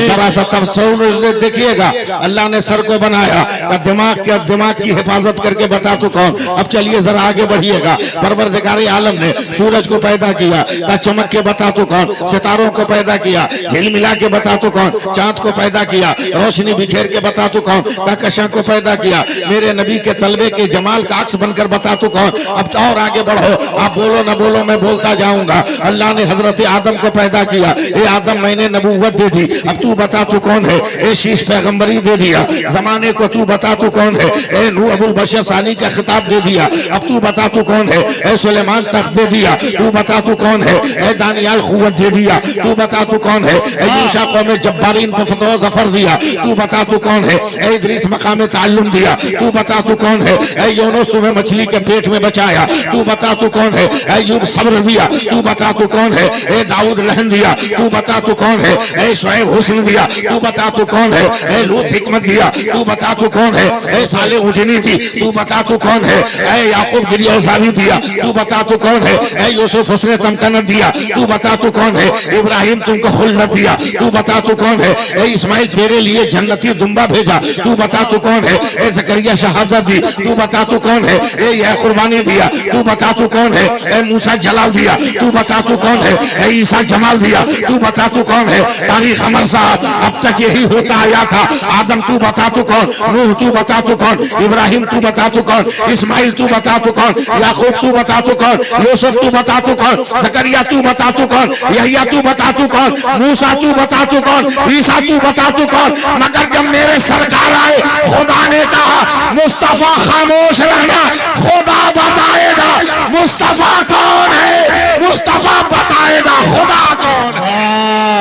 जरा सा तफसील देखिएगा, अल्लाह ने सर को बनाया, दिमाग की हिफाजत करके बता तू कौन। अब चलिए जरा आगे बढ़िएगा। परवरदिगार आलम ने सूरज को पैदा किया, चमक के बता तू कौन। सितारों को पैदा किया, हिल मिला के बता तू कौन। चांद को पैदा किया, रोशनी बिखेर के बता तू कौन। कहकशां को पैदा किया, मेरे नबी के तलबे के जमाल का अक्स बनकर बता तू कौन। अब और आगे बढ़ो, आप बोलो ना बोलो, मैं बोलता जाऊंगा। अल्लाह ने हजरत आदम को पैदा किया, ए आदम मैंने नबूवत दे दी, अब तू बता तू कौन है। ए शीश पैगंबरी दे दिया, जमाने को तू बता तू कौन है। ए नूह अबुल बशर सानी का खिताब दे दिया, अब तू बता तू कौन है। ए सुलेमान तख्त दे दिया, तू बता तू कौन है। ए दानियाल खुवत दे दिया, तू बता तू कौन है। ए यूशा कौम जब्बारीन को फतवा जफर दिया, तू बता तू कौन है। ए इदरीस मकाम ताल्लुम दिया, तू बता तू कौन है। ए यूनुस तुम्हें मछली के पेट में बचाया, तू बता तू कौन है। ए यूब सब्र दिया, तू बता तू कौन है। ए दाऊद रहन दिया, तू बता तू कौन है। ए शुएब हुस्न दिया, तू बता तू कौन है। ए लूत हिकमत दिया, तू बता तू कौन है। ए सालेह उजनी दी, तू बता तू कौन है। ए याकूब गिरियोसावी दिया, तू बता तू कौन है। ए यूसुफ हुस्न तमकनत दिया, तू बता तू कौन है। इब्राहिम तुमको खुल्लत दिया, तू बता बता तू कौन है। ए इस्माइल तेरे लिए जन्नती दुम्बा भेजा, तू बता तू कौन है। ए जकरिया शहादत दी, तू बता तू कौन है। ए यह कुर्बानी दिया, तू बता तू कौन है। ए मूसा जलाल दिया, तू बता तू कौन है। ए ईसा जमाल दिया, तू बता तू कौन है। तारीख अमर साहब अब तक यही होता आया था। आदम तू बता तू कौन, नूह तू बता तू कौन, इब्राहिम तू बता तू कौन, इस्माइल तू बता तू कौन, याकूब तू बता तू कौन, यूसुफ तू बता तू कौन, जकरिया तू बता तू कौन, यहिया तू बता तू कौन, मूसा तू बता तू कौन, ईसा तू बता तू कौन। मगर जब मेरे सरकार आए, खुदा ने कहा मुस्तफा खामोश रहना, खुदा बताएगा मुस्तफा कौन है, मुस्तफा बताएगा खुदा कौन है।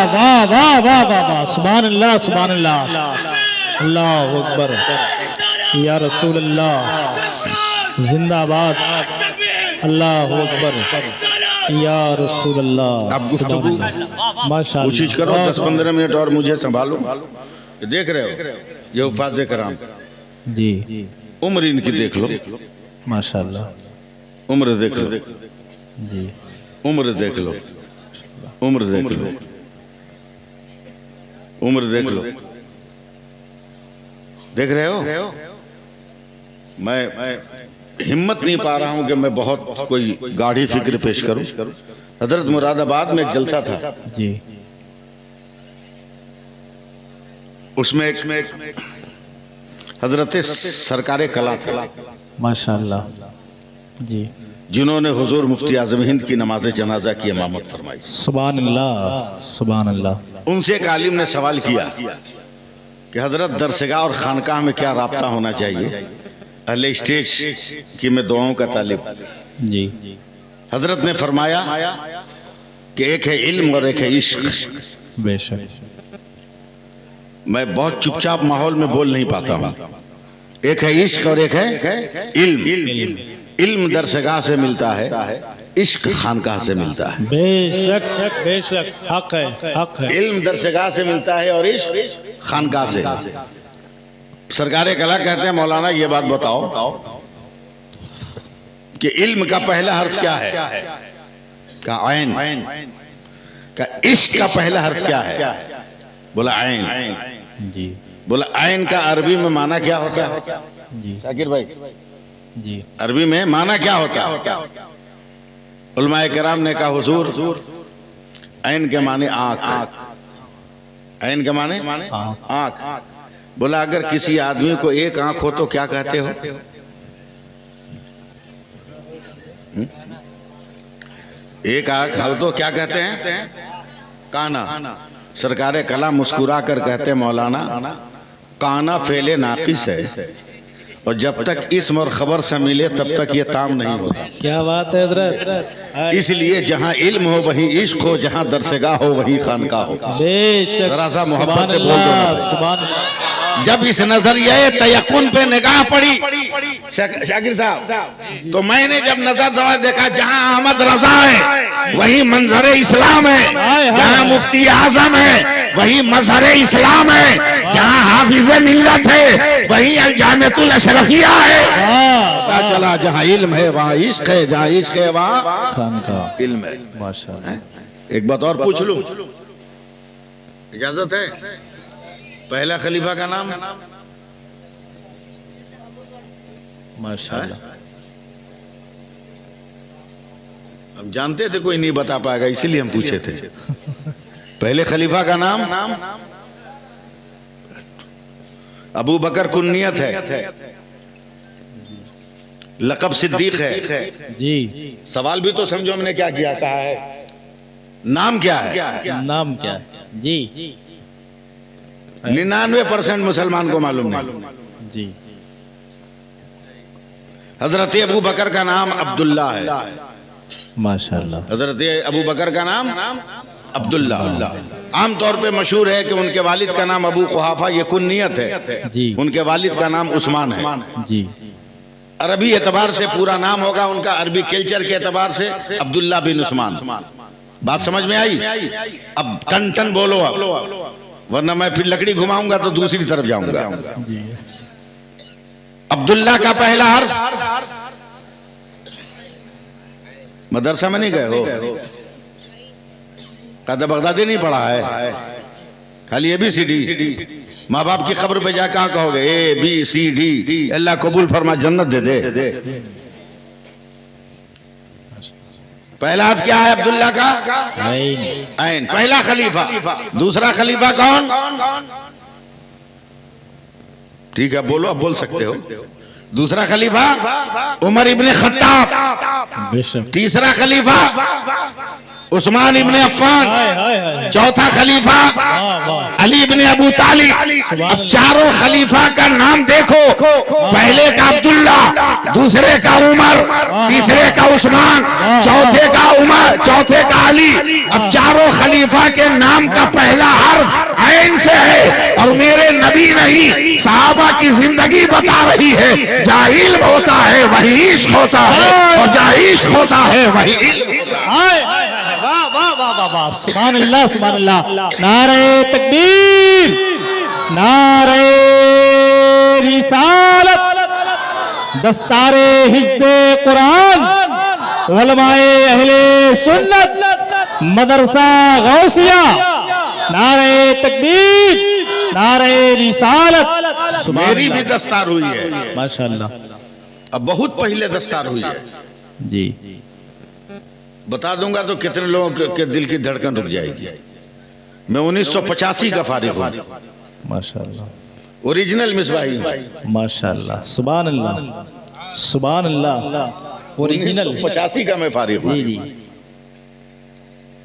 वाह वाह वाह वाह वाह, सुभान अल्लाह सुभान अल्लाह, अल्लाह अकबर, या रसूल अल्लाह जिंदाबाद, अल्लाह अकबर, या रसूल अल्लाह। आप गुफ्तगू माशाअल्लाह कोशिश करो 10-15 मिनट और मुझे संभालो। देख रहे हो ये उफाज़े कराम, जी उम्र इनकी देख लो, माशाअल्लाह, उम्र देख लो, जी उम्र देख लो, उम्र देख लो, उम्र देख लो। देख रहे हो, मैं हिम्मत नहीं पा रहा हूं कि मैं बहुत कोई गाढ़ी फिक्र पेश करूं। हजरत मुरादाबाद में एक जलसा था, जी उसमें एक हजरत सरकारे कला था, माशाअल्लाह, जी जिन्होंने हुजूर मुफ्ती आजम हिंद की नमाज जनाजा की इमामत फरमाई। सुभान अल्लाह सुभान अल्लाह। उनसे एक आलिम ने सवाल किया कि हजरत दरसगाह और खानकाह में क्या राब्ता होना चाहिए। अहले स्टेज की मैं दुआओं का तालिब। जी हजरत ने फरमाया कि एक है इल्म और एक है इश्क। बेशक, मैं बहुत चुपचाप माहौल में बोल नहीं पाता हूँ। एक है इश्क और एक है इल्म। इल्म दरसगाह से मिलता है, इश्क खानकाह से मिलता है। बेशक बेशक, हक है हक है। इल्म दरसगाह से मिलता है और इश्क खानकाह से। सरकारे कला कहते हैं मौलाना ये बात बताओ कि इल्म का पहला हर्फ क्या है? का आइन। का इश्क का पहला हर्फ क्या है? बोला आइन। जी बोला आइन का अरबी में माना क्या होता है? जी शाकिर भाई, जी अरबी में माना क्या होता है? उलमाए किराम ने कहा हुजूर आइन के माने आंख। आइन के माने आंख। बोला अगर किसी आदमी को एक आंख हो तो क्या कहते हो? एक आंख हो तो क्या कहते हैं? काना। सरकारे कला मुस्कुरा कर कहते मौलाना काना फेले नाकिस है, और जब तक इस्म और खबर से मिले तब तक ये ताम नहीं होता। क्या बात है हजरत। इसलिए जहाँ इल्म हो वहीं इश्क हो, जहाँ दरसगाह हो वहीं खानकाह हो। बेशक, जरा सा मोहब्बत सुभान से बोल दो ना अल्लाह, भाई। सुभान अल्लाह। जब इस नजरिए तयक्कुन पे निगाह पड़ी शाकिर साहब, तो मैंने जब नजर दौड़ा देखा जहाँ अहमद रजा है वही मंजर इस्लाम है, जहाँ मुफ्ती आजम है वही मजहर इस्लाम है, जहाँ हाफिज मिल्लत है वही अलजामतुल अशरफिया है। पता चला जहाँ इल्म है वहाँ इश्क है, जहाँ इश्क है वहाँ खानकाह, इल्म है। माशाअल्लाह। एक बात और पूछ लूं, इजाजत है? पहला खलीफा का नाम? माशाअल्लाह। हम जानते थे कोई नहीं बता पाएगा, इसीलिए हम पूछे थे। पहले खलीफा का नाम अबू बकर कुन्नियत है, लक़ब सिद्दीक है। जी सवाल भी तो समझो हमने क्या किया, कहा है नाम क्या है? नाम क्या है? जी 99% मुसलमान को मालूम नहीं। जी हजरत अबू बकर का नाम अब्दुल्ला है। माशाअल्लाह। हजरत अबू बकर का नाम अब्दुल्ला। आमतौर पे मशहूर है कि उनके वालिद का नाम अबू कुहाफा, ये कुन्नियत है। जी उनके वालिद का नाम उस्मान है। जी अरबी एतबार से पूरा नाम होगा उनका, अरबी कल्चर के एतबार से अब्दुल्ला बिन उस्मान। बात समझ में आई? अब टन टन बोलो अब, वरना मैं फिर लकड़ी घुमाऊंगा तो दूसरी तरफ जाऊंगा। जी अब्दुल्ला का पहला हर्फ, मदरसा में नहीं गए हो? कादा बगदादी नहीं पढ़ा है? खाली ABCD। माँ बाप की कब्र पे जा कहाँ कहोगे ABCD? अल्लाह कबूल फरमा, जन्नत दे दे। पहला हर्फ क्या है अब्दुल्ला का? ऐन। पहला खलीफा। दूसरा खलीफा कौन? ठीक है बोलो, अब बोल सकते हो। दूसरा खलीफा उमर इब्ने खत्ताब। तीसरा खलीफा उस्मान इब्ने अफ़्फ़ान। चौथा खलीफा अली इब्ने अबू तालिब। अब चारों खलीफा का नाम देखो, पहले का अब्दुल्ला, दूसरे का उमर, तीसरे का उस्मान, चौथे का उमर, चौथे का अली। अब चारों खलीफा के नाम का पहला हर्फ ऐन से है, और मेरे नबी नहीं सहाबा की जिंदगी बता रही है, जहाँ इल्म होता है वही इश्क होता है, और जहाँ इश्क होता है वही इल्म होता है। सुभान अल्लाह, सुभान अल्लाह। नारे तकबीर, नारे रिसालत, दस्तारे हिफ्ज़े कुरान, उलमाए अहले सुन्नत, मदरसा गौसिया। नारे तकबीर, नारे रिसालत। मेरी भी दस्तार हुई है माशाअल्लाह। अब बहुत पहले दस्तार हुई है जी। बता दूंगा तो कितने लोगों के दिल की धड़कन रुक जाएगी। मैं 1985 का फारिग हूँ, माशाअल्लाह। ओरिजिनल मिसबाही हूँ। माशाअल्लाह, सुभान अल्लाह, सुभान अल्लाह। ओरिजिनल 1985 का मैं फारिग हूँ। जी जी।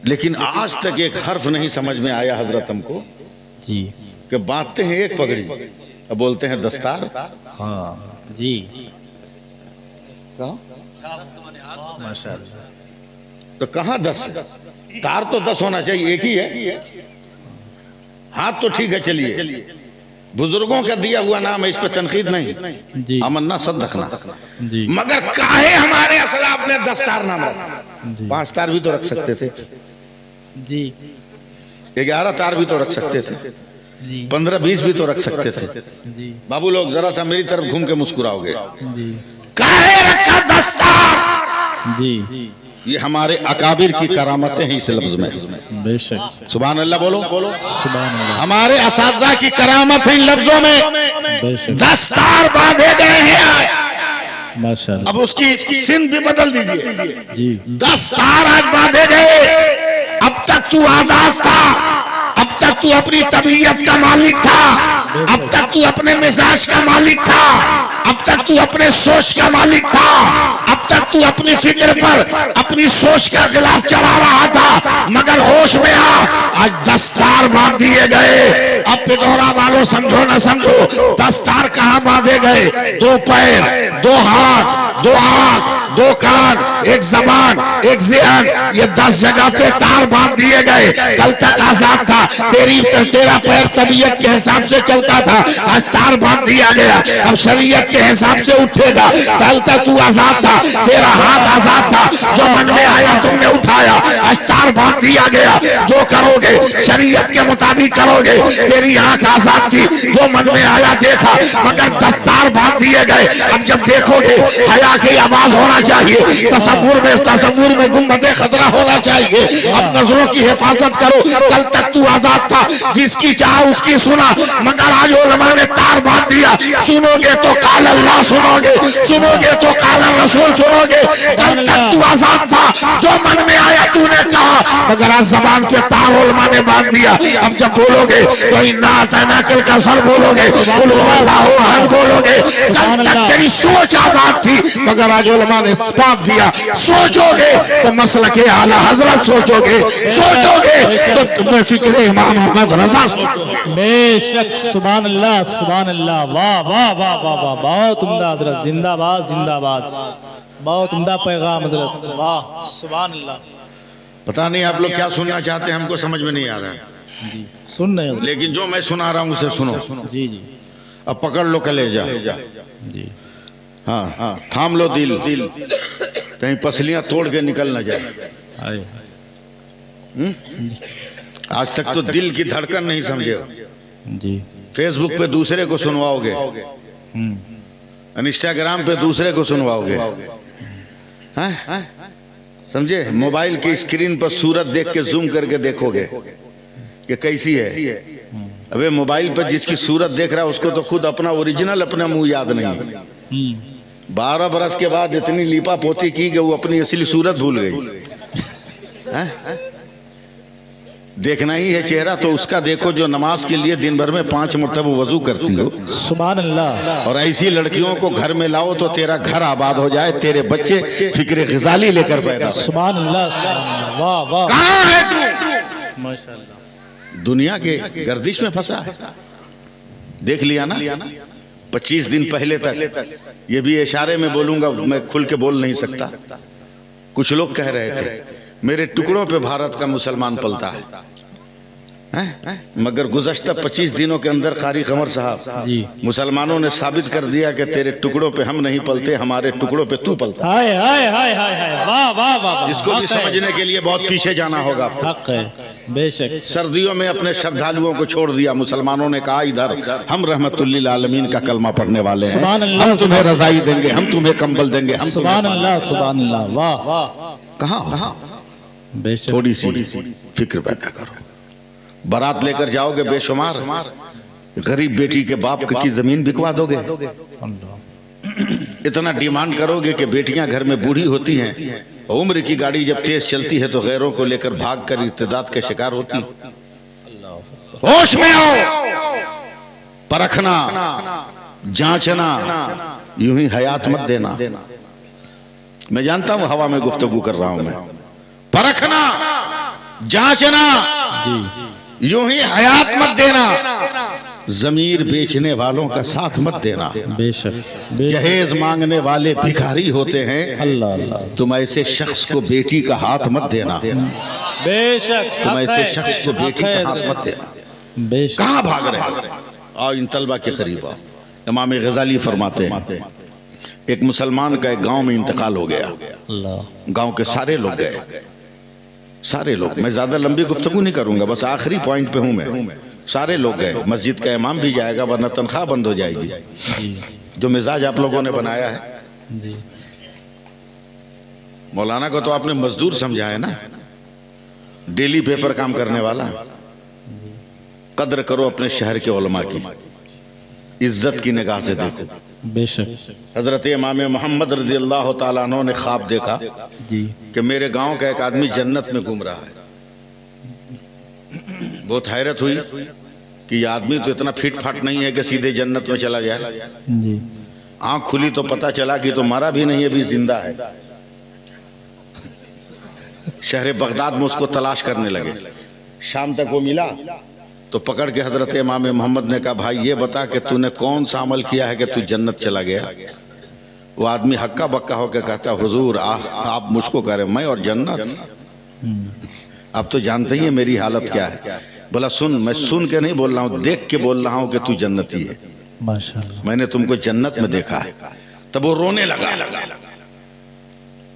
लेकिन आज तक एक हर्फ नहीं समझ में आया हजरत हमको जी। कि बांधते हैं एक पगड़ी और बोलते हैं दस्तार। हाँ जी, माशाअल्लाह। तो कहाँ 10? तार तो 10 होना चाहिए, एक ही है। हाथ तो ठीक है, चलिए बुजुर्गों का दिया हुआ नाम है, इस पर तनकीद नहीं जी अमन्ना सदखना। जी। मगर काहे हमारे असलाफ ने दस्तार नाम रखा? 5 तार भी तो रख सकते थे, जी 11 तार भी तो रख सकते थे, जी 15-20 भी तो रख सकते थे। जी बाबू लोग जरा सा मेरी तरफ घूम के मुस्कुराओगे। जी काहे रखा दस्तार? जी। ये हमारे अकाबिर की करामतें हैं इस लफ्ज में। बेशक, सुभान अल्लाह बोलो। सुभान अल्लाह। हमारे असातिज़ा की करामत है इन लफ्जों में। बेशक, दस्तार बांधे गए हैं। माशाअल्लाह। अब उसकी सिंध भी बदल दीजिए। जी 10 तार आज बांधे गए। अब तक तू आजाद था, अब तक तू अपनी तबीयत का मालिक था, अब तक तू अपने मिजाज का मालिक था, अब तक तू अपने सोच का मालिक था, अब तक तू अपनी फिक्र पर अपनी सोच का खिलाफ चला रहा था। मगर होश में आ, आज दस्तार बांध दिए गए। अब पिटोरा वालों समझो न समझो, दस्तार कहाँ बांधे गए? 2 पैर, 2 हाथ, 2 आंख, 2 कान, 1 जबान, 1 ज़हन, ये 10 जगह पे तार बांध दिए गए। कल तक आजाद था, तेरा पैर तबीयत के हिसाब से चलता था, आज तार बांध दिया गया, अब शरीयत के हिसाब से उठेगा। कल तक तू आजाद था, तेरा हाथ आजाद था, जो मन में आया तुमने उठाया, आज तार बांध दिया गया। जो करोगे शरीयत के मुताबिक करोगे। तेरी आंख आजाद थी, जो मन में आया देखा, मगर तार बांध दिए गए। अब जब देखोगे हया की आवाज होना चाहिए, तसव्वुर में गुंबदे खतरा होना चाहिए। अब नजरों की हिफाजत करो। कल तक तू आजाद था, जिसकी चाह उसकी सुना, मगर आज उलमा ने तार बांध दिया। सुनोगे तो काल अल्लाह सुनोगे, सुनोगे तो काल रसूल सुनोगे। कल तक तू आजाद था, जो मन में आया तूने कहा, मगर आज जबान पे तार उलमा ने बांध दिया। अब जब बोलोगे तो इन्ना अतना कल का सर बोलोगे, बोलोगे। कल तक तेरी सोच आजाद थी, मगर आज उलमा ने बांध दिया। सोचोगे तो मसला के आला हजरत सोचोगे, सोचोगे तो तुम्हें फिक्र इमाम अहमद रजा सोचोगे। बेशक, सुभान अल्लाह, सुभान अल्लाह। वाह वाह वाह वाह वाह, बहुत उम्दा हजरत, जिंदाबाद जिंदाबाद, बहुत उम्दा पैगाम हजरत, वाह सुभान अल्लाह। पता नहीं आप लोग क्या सुनना चाहते हैं, हमको समझ में नहीं आ रहा है, जी सुन रहे हो? लेकिन जो मैं सुना रहा हूँ उसे सुनो। जी जी अब पकड़ लो कलेजा, जी। हाँ थाम लो दिल, कहीं पसलियां तोड़ के निकल न जाए। आए आज तक तो दिल की धड़कन नहीं समझे। जी। फेसबुक पे दूसरे को सुनवाओगे, इंस्टाग्राम पे दूसरे को सुनवाओगे, हाँ? समझे? मोबाइल की स्क्रीन पर सूरत देख के जूम करके देखोगे कि कैसी है, अबे मोबाइल पर जिसकी सूरत देख रहा है उसको तो खुद अपना ओरिजिनल अपना मुंह याद नहीं है। 12 बरस के बाद इतनी लीपा पोती की कि वो अपनी असली सूरत भूल गई। हैं? देखना ही है चेहरा तो उसका देखो जो नमाज के लिए दिन भर में 5 मरतबा वजू करती हो। सुभान अल्लाह। और ऐसी लड़कियों को घर में लाओ तो तेरा घर आबाद हो जाए, तेरे बच्चे फिक्र ग़िज़ाली लेकर पैदा हो। सुभान अल्लाह, वाह वाह। कहाँ है तू? माशाअल्लाह। दुनिया के गर्दिश में फंसा है। देख लिया ना 25 दिन पहले तक, ये भी इशारे में बोलूंगा, मैं खुल के बोल नहीं सकता। कुछ लोग कह रहे थे मेरे टुकड़ों पे भारत का मुसलमान पलता है, मगर गुज़श्ता 25 दिनों के अंदर कारी कमर साहब मुसलमानों ने साबित कर दिया कि तेरे टुकड़ों पे हम नहीं पलते, हमारे टुकड़ों पे तू पलता। हाय हाय हाय हाय हाय, वाह वाह वाह। इसको भी समझने के लिए बहुत पीछे जाना होगा। हक है, बेशक। सर्दियों में अपने श्रद्धालुओं को छोड़ दिया, मुसलमानों ने कहा इधर हम रहमतुल्लिल आलमीन का कलमा पढ़ने वाले हैं, हम तुम्हें रजाई देंगे, हम तुम्हें कंबल देंगे, हम सुभान अल्लाह सुभान अल्लाह, वाह। कहाँ? बेशक। थोड़ी सी फिक्र पैदा करो। बारात लेकर जाओगे बेशुमार, गरीब बेटी के बाप की जमीन बिकवा दोगे। इतना डिमांड करोगे कि बेटियां घर में बूढ़ी होती हैं, उम्र की गाड़ी जब तेज चलती है तो गैरों को लेकर भागकर इर्तिदाद के शिकार होती। होश में आओ, परखना, जांचना, यूं ही हयात मत देना। मैं जानता हूं हवा में गुफ्तगू कर रहा हूं मैं। परखना, जांचना, यूं ही हयात मत देना। जमीर बेचने वालों का साथ मत देना। बेशक। जहेज मांगने वाले भिखारी होते हैं, अल्लाह अल्लाह। तुम ऐसे शख्स को बेटी का हाथ मत देना। बेशक। तुम ऐसे शख्स को बेटी का हाथ मत देना। बेशक। कहाँ भाग रहे हैं? आओ इन तलबा के करीब आओ। इमाम गजाली फरमाते हैं एक मुसलमान का एक गांव में इंतकाल हो गया। गांव के सारे लोग गए, सारे लोग। मैं ज्यादा लंबी गुफ्तगू नहीं करूंगा, बस आखिरी पॉइंट पे हूं मैं। सारे लोग गए, मस्जिद का इमाम भी जाएगा वरना तनख्वाह बंद हो जाएगी। जो मिजाज आप लोगों ने बनाया है, मौलाना को तो आपने मजदूर समझा है ना, डेली पेपर काम करने वाला। कद्र करो अपने शहर के उलमा की, इज्जत की निगाह से देखो। बेशक। हजरत इमाम मोहम्मद रज़ियल्लाहु ताला अन्हु ने ख्वाब देखा कि मेरे गांव का एक आदमी जन्नत में घूम रहा है। बहुत हैरत हुई कि यह आदमी तो इतना फिट फाट नहीं है कि सीधे जन्नत में चला जाए। आंख खुली तो पता चला कि तो मरा भी नहीं, अभी जिंदा है। शहर बगदाद में उसको तलाश करने लगे। शाम तक वो मिला तो पकड़ के हजरत इमाम मोहम्मद ने कहा भाई ये बता कि तूने कौन सा अमल किया है कि तू जन्नत चला गया। वो आदमी हक्का बक्का होकर कहता हुजूर आप मुझको कह रहे, मैं और जन्नत? अब तो जानते ही है मेरी हालत क्या है। बोला सुन, मैं सुन के नहीं बोल रहा हूँ, देख के बोल रहा हूँ कि तू जन्नती है। माशाअल्लाह। मैंने तुमको जन्नत में देखा है। तब वो रोने लगा,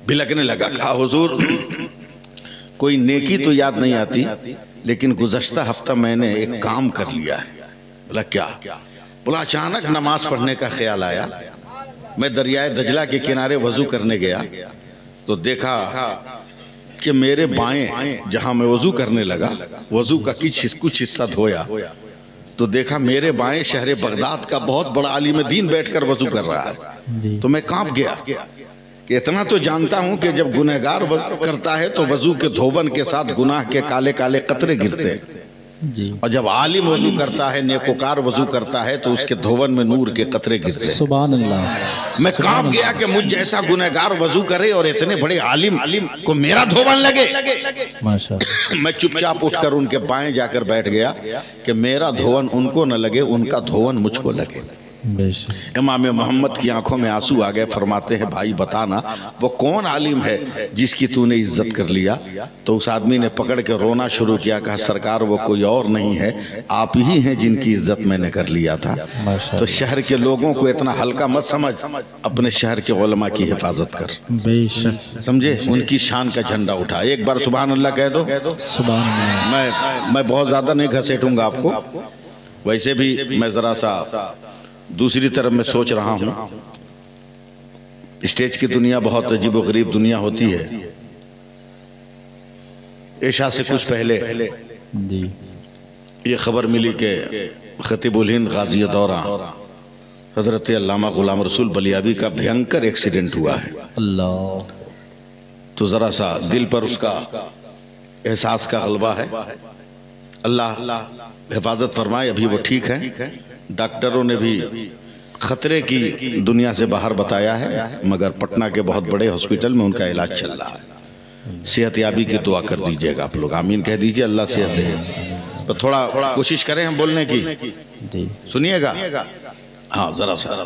बिलकने लगा। कहा हुजूर कोई नेकी तो याद नहीं आती, लेकिन गुज़श्ता हफ्ता मैंने एक काम कर लिया है। बोला क्या? बोला अचानक नमाज पढ़ने का ख्याल आया। मैं दरियाए दजला के किनारे वजू करने गया तो देखा कि मेरे बाएं, जहां मैं वजू करने लगा, वजू का कुछ हिस्सा धोया तो देखा मेरे बाएं शहर बगदाद का बहुत बड़ा आलिम दीन बैठकर वजू कर रहा है। तो मैं कांप गया कि इतना तो जानता हूं कि जब गुनहगार वजू करता है तो वजू के धोवन के साथ गुनाह के काले काले कतरे गिरते हैं, और जब आलिम वजू करता है, नेकोकार वजू करता है तो उसके धोवन में नूर के कतरे गिरते हैं। सुभान अल्लाह। मैं कांप गया कि मुझ जैसा गुनहगार वजू करे और इतने बड़े आलिम को मेरा धोवन लगे। माशाअल्लाह। मैं चुपचाप उठकर उनके बाएं जाकर बैठ गया कि मेरा धोवन उनको न लगे, उनका धोवन मुझको लगे। इमाम मोहम्मद की आंखों में आंसू आ गए। फरमाते हैं भाई बताना वो कौन आलिम है जिसकी तूने इज्जत कर लिया? तो उस आदमी ने पकड़ के रोना शुरू किया। कहा सरकार वो कोई और नहीं है, आप ही हैं जिनकी इज्जत मैंने कर लिया था। तो शहर के लोगों को इतना हल्का मत समझ, अपने शहर के उलमा की हिफाजत कर। बेशक। समझे? उनकी शान का झंडा उठा। एक बार सुभान अल्लाह कह दो। सुभान अल्लाह। मैं बहुत ज्यादा नहीं घसेटूंगा आपको, वैसे भी मैं जरा सा दूसरी तरफ मैं सोच रहा हूं। स्टेज की दुनिया बहुत अजीब गरीब दुनिया होती है। ईशा से कुछ पहले ये खबर मिली कि खतीबुल हिंद गाजी दौरा हजरत अल्लामा गुलाम रसूल बलियाबी का भयंकर एक्सीडेंट हुआ है। अल्लाह। तो जरा सा दिल पर उसका एहसास का गलबा है। अल्लाह हिफाजत फरमाए। अभी वो ठीक है, डॉक्टरों ने भी खतरे की दुनिया से बाहर बताया है, मगर पटना के बहुत बड़े हॉस्पिटल में उनका इलाज चल रहा है। सेहत याबी की दुआ कर दीजिएगा आप लोग, आमीन कह दीजिए, अल्लाह सेहत दे। तो थोड़ा कोशिश करें हम बोलने की, सुनिएगा। हाँ जरा सा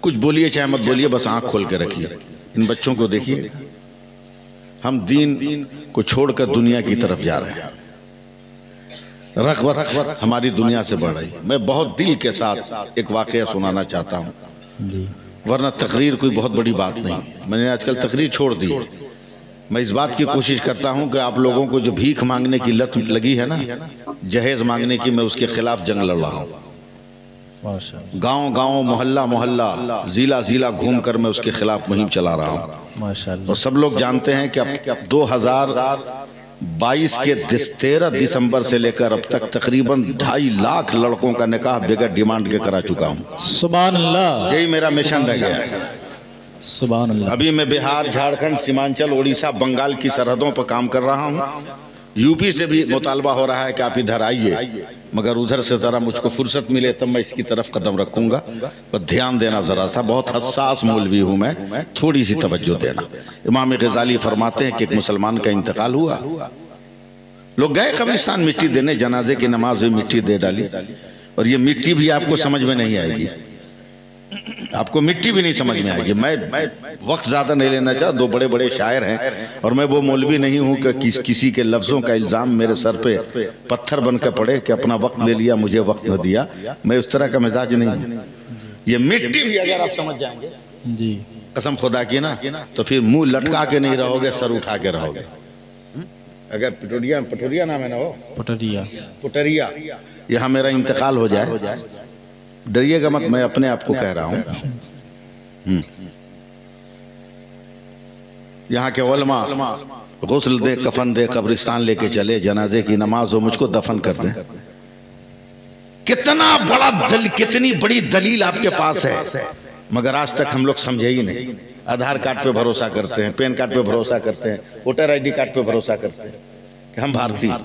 कुछ बोलिए चाहे मत बोलिए, बस आंख खोल के रखिए। इन बच्चों को देखिए, हम दीन को छोड़कर दुनिया की तरफ जा रहे हैं। रग़बत हमारी दुनिया से बढ़ रही। मैं बहुत दिल के साथ एक वाकया सुनाना चाहता हूँ, वरना तकरीर कोई बहुत बड़ी बात नहीं। मैंने आजकल तकरीर छोड़ दी है। मैं इस बात की कोशिश करता हूँ कि आप लोगों को जो भीख मांगने की लत लगी है ना, जहेज मांगने की, मैं उसके खिलाफ जंग लड़ रहा हूँ। गांव गांव, मोहल्ला मोहल्ला, जिला जिला घूम कर मैं उसके खिलाफ मुहिम चला रहा हूँ। माशाअल्लाह। और सब लोग जानते हैं कि अब 2022 के 13 दिसंबर से लेकर अब तक तकरीबन 2.5 लाख लड़कों का निकाह बगैर डिमांड के करा चुका हूँ। सुभान अल्लाह। यही मेरा मिशन रह गया है। सुभान अल्लाह। अभी मैं बिहार, झारखंड, सीमांचल, उड़ीसा, बंगाल की सरहदों पर काम कर रहा हूँ। यूपी से भी मुतालबा हो रहा है कि आप इधर आइए, मगर उधर से जरा मुझको फुर्सत मिले तब मैं इसकी तरफ कदम रखूंगा। पर ध्यान देना जरा सा, बहुत हसास मौलवी हूँ मैं, थोड़ी सी तवज्जो देना। इमाम गजाली फरमाते हैं कि एक मुसलमान का इंतकाल हुआ, लोग गए कब्रिस्तान मिट्टी देने, जनाजे की नमाज हुई, मिट्टी दे डाली। और ये मिट्टी भी आपको समझ में नहीं आएगी, आपको मिट्टी भी नहीं समझ में आएगी। मैं वक्त ज्यादा नहीं लेना चाहता, 2 बड़े बड़े शायर हैं और मैं वो मौलवी नहीं हूं कि किसी के लफ्जों का इल्जाम मेरे सर पे पत्थर बनकर पड़े कि अपना वक्त ले लिया, मुझे वक्त न दिया। मैं उस तरह का मिजाज नहीं हूं। ये मिट्टी भी अगर आप समझ जाएंगे जी, कसम खुदा की ना, तो फिर मुंह लटका के नहीं रहोगे, सर उठा के रहोगे। अगर पटोरिया नाम है ना, वो पुटरिया, यहाँ मेरा इंतकाल हो जाए, डरिएगा मत, मैं अपने आप को कह रहा हूँ। यहाँ के उलमा गुस्ल दे, कफन दे, कब्रिस्तान लेके चले, जनाजे की नमाज हो, मुझको दफन कर दें। कितना बड़ा कितनी बड़ी दलील आपके पास है, मगर आज तक हम लोग समझे ही नहीं। आधार कार्ड पे भरोसा करते हैं, पैन कार्ड पे भरोसा करते हैं, वोटर ID कार्ड पे भरोसा करते हैं कि हम भारतीय।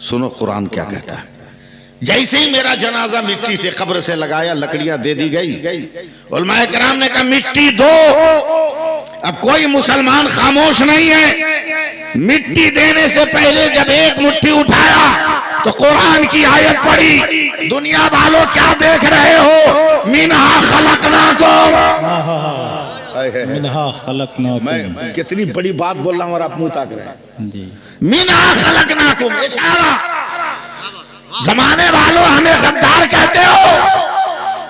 सुनो कुरान क्या कहता है। जैसे ही मेरा जनाजा मिट्टी से कब्र से लगाया, लकड़ियां दे दी गई, उलमाए किराम ने कहा मिट्टी दो। अब कोई मुसलमान खामोश नहीं है। मिट्टी देने से पहले जब एक मुट्ठी उठाया तो कुरान की आयत पढ़ी, दुनिया वालों क्या देख रहे हो, मिनहा खलकनाकुम, मिनहा खलकनाकुम। मैं कितनी बड़ी बात बोल रहा हूं और आप मुंह ताक रहे हैं जी। मिनहा खलकनाकुम, इशारा। जमाने वालों हमें गद्दार कहते हो,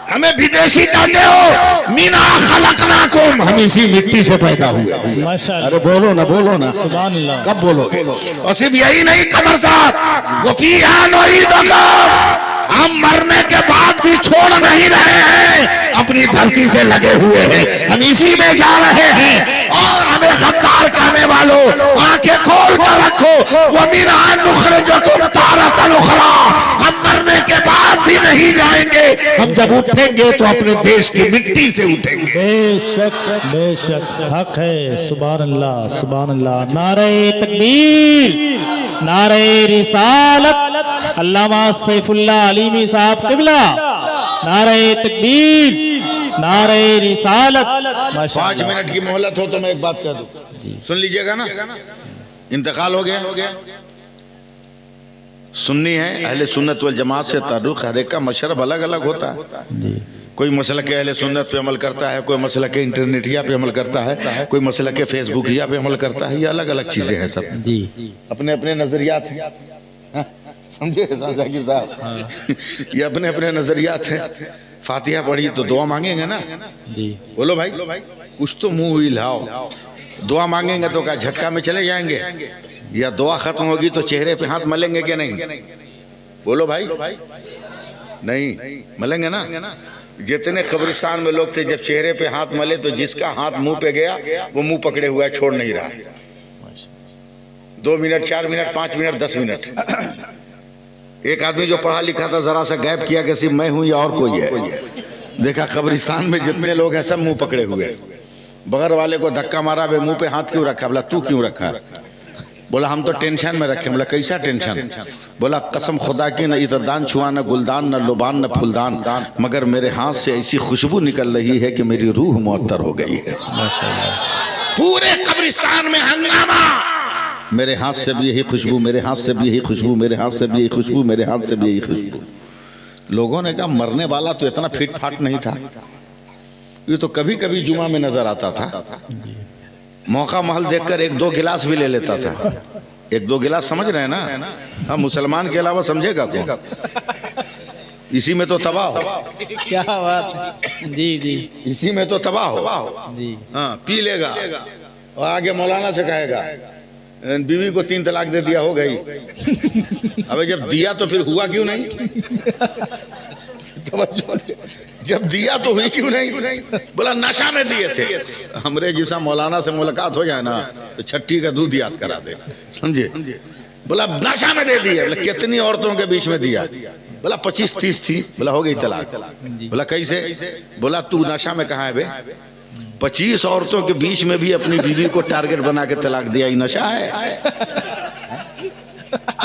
हमें विदेशी कहते हो, मीना खलकनाकुम, हम इसी मिट्टी से पैदा हुए। माशाअल्लाह। अरे बोलो ना, बोलो ना, सुभान अल्लाह। कब बोलोगे? और सिर्फ यही नहीं कमर साहब, वो फिहा नुईदुकुम, हम मरने के बाद भी छोड़ नहीं रहे हैं, अपनी धरती से लगे हुए हैं, हम इसी में जा रहे हैं। और हमें गद्दार कहने वालों, आंखें खोल कर रखो, वो मिनहा नुखरिजुकुम तारतन उखरा, हम मरने के बाद भी नहीं जाएंगे, हम जब उठेंगे तो अपने देश की मिट्टी से उठेंगे। बेशक हक है। सुभान अल्लाह, सुभान अल्लाह। नारे तकबीर, नारे रिसालत, अल्लामा सैफुल्लाह अलीमी साहब किबला, नारे तकबीर, नारे रिसालत। 5 मिनट की मोहलत हो तो मैं एक बात कह दूं, सुन लीजिएगा ना। इंतकाल हो गया, सुन्नी है, अहले सुन्नत वल जमात से ताल्लुक, हर एक का मशरब अलग अलग होता है। कोई मसला के अहले सुन्नत पे अमल करता है, कोई मसला के इंटरनेटिया पे अमल करता है, कोई मसला के फेसबुकिया पे अमल करता है। ये अलग अलग चीजें हैं सब जी, अपने अपने नजरियात हैं, समझे जाकिर साहब? ये अपने अपने नजरियात हैं। फातिहा पढ़ी तो दुआ मांगेंगे ना जी, बोलो भाई, कुछ तो मुंह हिलाओ। दुआ मांगेंगे तो क्या झटका में चले जाएंगे, या दुआ खत्म होगी तो चेहरे पे हाथ मलेंगे कि नहीं? बोलो भाई, नहीं मलेंगे ना। जितने कब्रिस्तान में लोग थे, जब चेहरे पे हाथ मले तो जिसका हाथ मुंह पे गया वो मुंह पकड़े हुआ है, छोड़ नहीं रहा। 2 मिनट, 4 मिनट, 5 मिनट, 10 मिनट। एक आदमी जो पढ़ा लिखा था जरा सा गैप किया कि सिर्फ मैं हूं या और कोई है। देखा कब्रिस्तान में जितने लोग हैं सब मुंह पकड़े हुए। बगैर वाले को धक्का मारा, वे मुंह पे हाथ क्यों रखा? बोला तू क्यों रखा? बोला हम तो टेंशन में रखे। बोला कैसा टेंशन? बोला कसम खुदा की न इतरदान छुआ, न गुलदान, न लुबान, न फुलदान, मगर मेरे हाथ से ऐसी खुशबू निकल रही है कि मेरी रूह मुअत्तर हो गई है। पूरे कब्रिस्तान में हंगामा। मेरे हाथ से भी यही खुशबू, मेरे हाथ से भी यही खुशबू, मेरे हाथ से भी यही खुशबू, मेरे हाथ से भी यही खुशबू। लोगों ने कहा मरने वाला तो इतना फिट फाट नहीं था, ये तो कभी कभी जुमा में नजर आता था। मौका महल देखकर एक दो गिलास भी ले लेता था। एक दो गिलास समझ रहे हैं ना? हम मुसलमान के अलावा समझेगा कौन? इसी में तो तबाह हो। क्या बात है। जी जी, इसी में तो तबाह हो जी। हाँ, पी लेगा और आगे मौलाना से कहेगा बीवी को 3 तलाक दे दिया, हो गई। अबे जब दिया तो फिर हुआ क्यों नहीं? जब दिया तो हुई क्यों नहीं? बोला नशा में दिए थे। हमरे जैसा मौलाना से मुलाकात हो जाए ना तो छठी का दूध याद करा दे, समझे? बोला नशा में दे दिया। बोला कितनी औरतों के बीच में दिया? बोला 25-30 थी। बोला हो गई तलाक। बोला कैसे? बोला तू नशा में कहाँ है बे? 25 औरतों के बीच में भी अपनी बीवी को टारगेट बना के तलाक दिया, ही नशा है?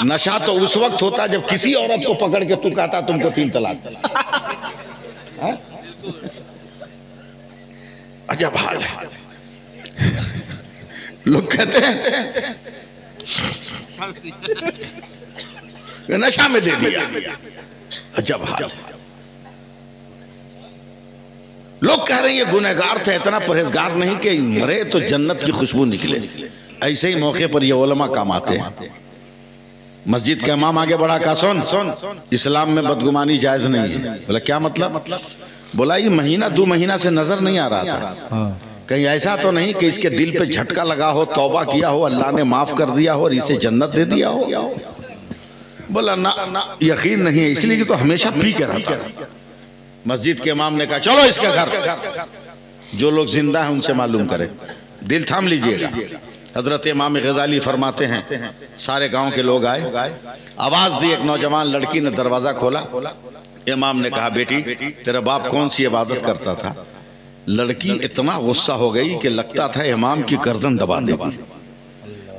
नशा तो उस वक्त होता जब किसी औरत को पकड़ के तू कहता तुमको 3 तलाक। अजब हाल है। लोग कहते हैं नशा में दे दिया। अजब हाल। लोग कह रहे हैं ये गुनहगार थे, इतना परहेजगार नहीं कि मरे तो जन्नत की खुशबू निकले। ऐसे ही मौके पर ये उलमा काम आते हैं। मस्जिद का इमाम आगे बढ़ा, कहा सुन इस्लाम में बदगुमानी जायज नहीं है। बोला क्या मतलब? बोला ये महीना 2 महीना से नजर नहीं आ रहा था, कहीं ऐसा तो नहीं कि इसके दिल पे झटका लगा हो, तौबा किया हो, अल्लाह ने माफ कर दिया हो और इसे जन्नत दे दिया हो? बोला ना यकीन नहीं है, इसलिए कि तो हमेशा पी के रहता था। मस्जिद के इमाम ने कहा चलो इसके घर, जो लोग जिंदा हैं उनसे मालूम करें, दिल थाम लीजिएगा। हजरत इमाम गजाली फरमाते हैं सारे गांव के लोग आए, आवाज दी, एक नौजवान लड़की ने दरवाजा खोला। इमाम ने कहा बेटी तेरा बाप कौन सी इबादत करता था? लड़की इतना गुस्सा हो गई कि लगता था इमाम की गर्दन दबा देगी।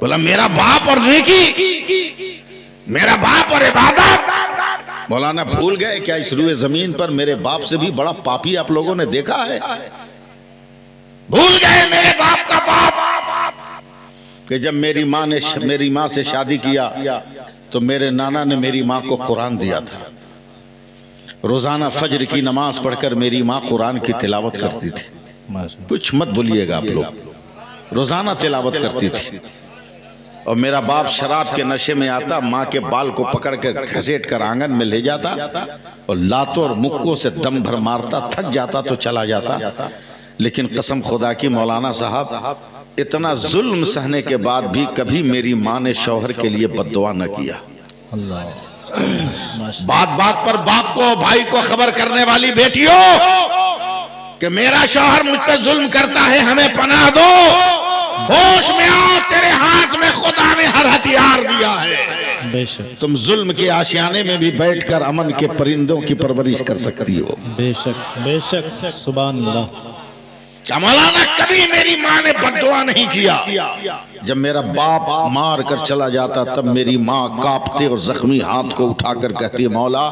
बोला मेरा बाप और नेकी, मेरा बाप और इबादत। मौलाना भूल गए क्या इस रुए जमीन पर मेरे बाप से भी बड़ा पापी आप लोगों ने देखा है? भूल गए मेरे बाप का बाप कि जब मेरी माँ ने मेरी माँ से शादी किया तो मेरे नाना ने मेरी माँ को कुरान दिया था। रोजाना फजर की नमाज पढ़कर मेरी माँ कुरान की तिलावत करती थी। कुछ मत भूलिएगा आप लोग, रोजाना तिलावत करती थी। और मेरा बाप शराब के नशे में आता, माँ के बाल को पकड़ कर घसीट कर आंगन में ले जाता और लातों और मुक्कों से दम भर मारता, थक जाता तो चला जाता। लेकिन कसम खुदा की मौलाना साहब, इतना जुल्म सहने के बाद भी कभी मेरी माँ ने शौहर के लिए बद्दुआ न किया। बात बात पर बाप को भाई को खबर करने वाली बेटियों कि मेरा शौहर मुझ पर जुल्म करता है, हमें पनाह दो, होश में आओ, तेरे हाथ में खुदा ने हर हथियार दिया है। बेशक तुम जुल्म के आशियाने में भी बैठकर अमन के परिंदों की परवरिश कर सकती हो। बेशक बेशक, सुभान अल्लाह। मौलाना कभी मेरी माँ ने बद्दुआ नहीं किया। जब मेरा बाप मार कर चला जाता तब मेरी माँ कांपते और जख्मी हाथ को उठाकर कहती मौला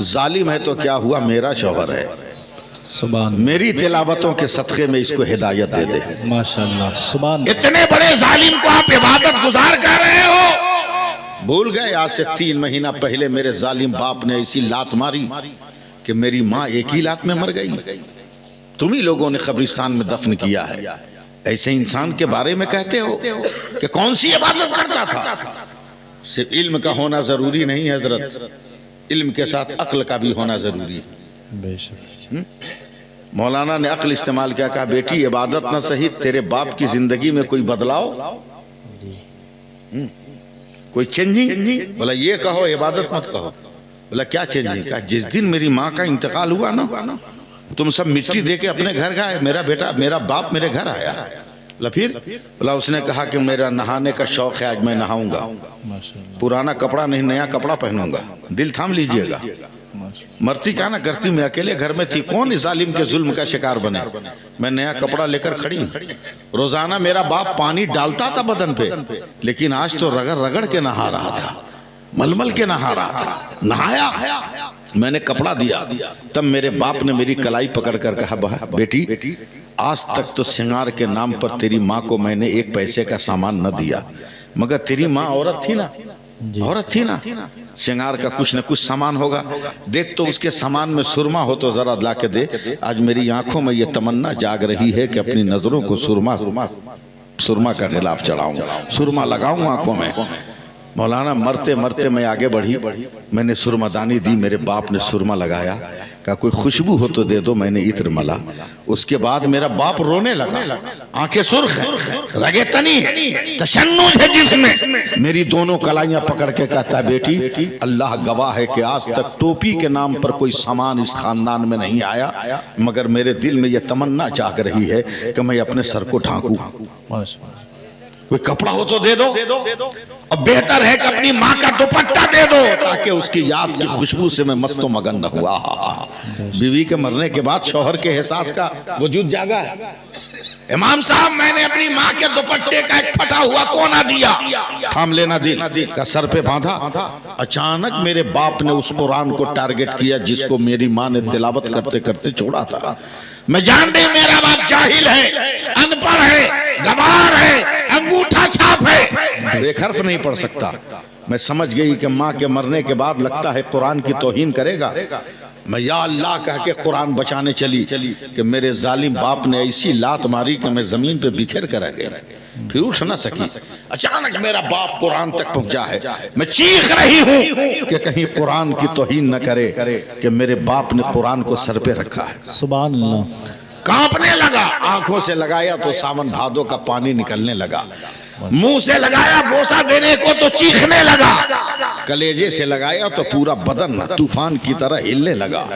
जालिम है तो क्या हुआ, मेरा शौहर है, सुभान, मेरी तिलावतों के सदक़े में इसको हिदायत दे दे। माशाअल्लाह, सुभान। इतने बड़े जालिम को आप इबादत गुजार कर रहे हो। भूल गए आज से 3 महीना पहले मेरे जालिम बाप ने ऐसी लात मारी कि मेरी माँ एक ही लात में मर गई। तुम ही लोगों ने कब्रिस्तान में दफन किया है। ऐसे इंसान के बारे में कहते हो कि कौन सी इबादत करता था। सिर्फ इल्म का होना जरूरी नहीं है हजरत, इल्म के साथ अक्ल का भी होना जरूरी है। बेशक। मौलाना ने अक्ल इस्तेमाल किया, कहा बेटी इबादत ना सही, तेरे बाप की जिंदगी में कोई बदलाव, कोई चेंजिंग? बोला ये कहो, इबादत मत कहो। बोला क्या चेंजिंग? कहा जिस दिन मेरी माँ का इंतकाल हुआ ना, तुम सब मिट्टी दे के अपने घर गए, मेरा बेटा मेरा बाप मेरे घर आया, बोला फिर? बोला उसने कहा कि मेरा नहाने का शौक है, आज मैं नहाऊंगा, माशाल्लाह पुराना कपड़ा नहीं नया कपड़ा पहनूंगा। दिल थाम लीजिएगा। माशाल्लाह। मरती क्या ना करती, मैं अकेले घर में थी, कौन इस जालिम के जुल्म का शिकार बने। मैं नया कपड़ा लेकर खड़ी हूँ। रोजाना मेरा बाप पानी डालता था बदन पे, लेकिन आज तो रगड़ रगड़ के नहा रहा था, मलमल के नहा रहा था। नहाया, मैंने कपड़ा दिया, तब मेरे बाप ने मेरी कलाई पकड़ कर कहा, बेटी आज तक तो श्रृंगार के नाम पर तेरी माँ को मैंने एक पैसे का सामान न दिया, मगर तेरी माँ औरत थी ना, औरत थी ना, श्रृंगार का कुछ न कुछ सामान होगा, देख तो उसके सामान में सुरमा हो तो जरा ला के दे। आज मेरी आंखों में ये तमन्ना जाग रही है कि अपनी नजरों को सुरमा का खिलाफ चढ़ाऊं, सुरमा लगाऊं आंखों में। मौलाना मरते मरते मैं आगे बढ़ी, मैंने सुरमादानी दी, मेरे बाप ने सुरमा लगाया, कहा कोई खुशबू हो तो दे दो, मैंने इत्र मला। उसके बाद मेरा बाप रोने लगा, आंखें सुर्ख है, रगे तनी है, तशन्नुज है जिसमें। मेरी दोनों कलाइयां पकड़ के कहता, बेटी अल्लाह गवाह है कि आज तक टोपी के नाम पर कोई सामान इस खानदान में नहीं आया, मगर मेरे दिल में यह तमन्ना जाग रही है कि मैं अपने सर को ढांकूं, कोई कपड़ा हो तो दे दो, और बेहतर है कि अपनी माँ का दुपट्टा दे दो, ताकि उसकी याद की खुशबू से मैं मस्तो मगन न हुआ। बीवी के मरने के बाद शौहर के एहसास का वजूद जागा है। इमाम साहब, मैंने अपनी माँ के दुपट्टे का एक फटा हुआ कोना दिया, थाम लेना दिल का सर पे बांधा। अचानक मेरे बाप ने उस कुरान को टारगेट किया जिसको मेरी माँ ने तिलावत करते करते छोड़ा था। मैं जान रही मेरा बाप जाहिल है, अनपढ़ है, गवार है, अंगूठा छाप है, एक हर्फ नहीं पढ़ सकता। मैं समझ गई कि माँ के मरने के बाद लगता है कुरान की तौहीन करेगा। मैं या अल्लाह कह के कुरान बचाने चली कि मेरे जालिम बाप ने ऐसी लात मारी कि मैं जमीन पे बिखेर कर रह गया, फिर उठ ना सकी। अचानक मेरा बाप कुरान तक पहुंचा है, मैं चीख रही हूँ कि कहीं कुरान की तौहीन न करे कि मेरे बाप ने कुरान को सर पे रखा है। सुभान अल्लाह। कांपने लगा, आंखों से लगाया तो सावन भादो का पानी निकलने लगा, मुंह से लगाया बोसा देने को तो चीखने लगा, कलेजे से लगाया तो पूरा बदन तूफान की तरह हिलने लगा।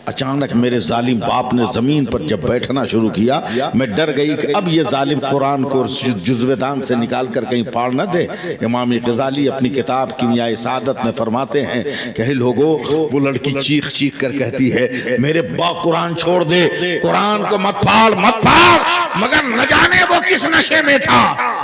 अचानक मेरे जालिम बाप ने जमीन पर जब बैठना शुरू किया, मैं डर गई कि अब ये जालिम कुरान को जुज़्वेदान से निकाल कर कहीं फाड़ न दे। इमाम गजाली अपनी किताब किमियाए सादत में फरमाते हैं कि हे लोगों, वो लड़की चीख चीख कर कहती है, मेरे बाप कुरान छोड़ दे, कुरान को मत फाड़ मत फाड़, मगर न जाने वो किस नशे में था,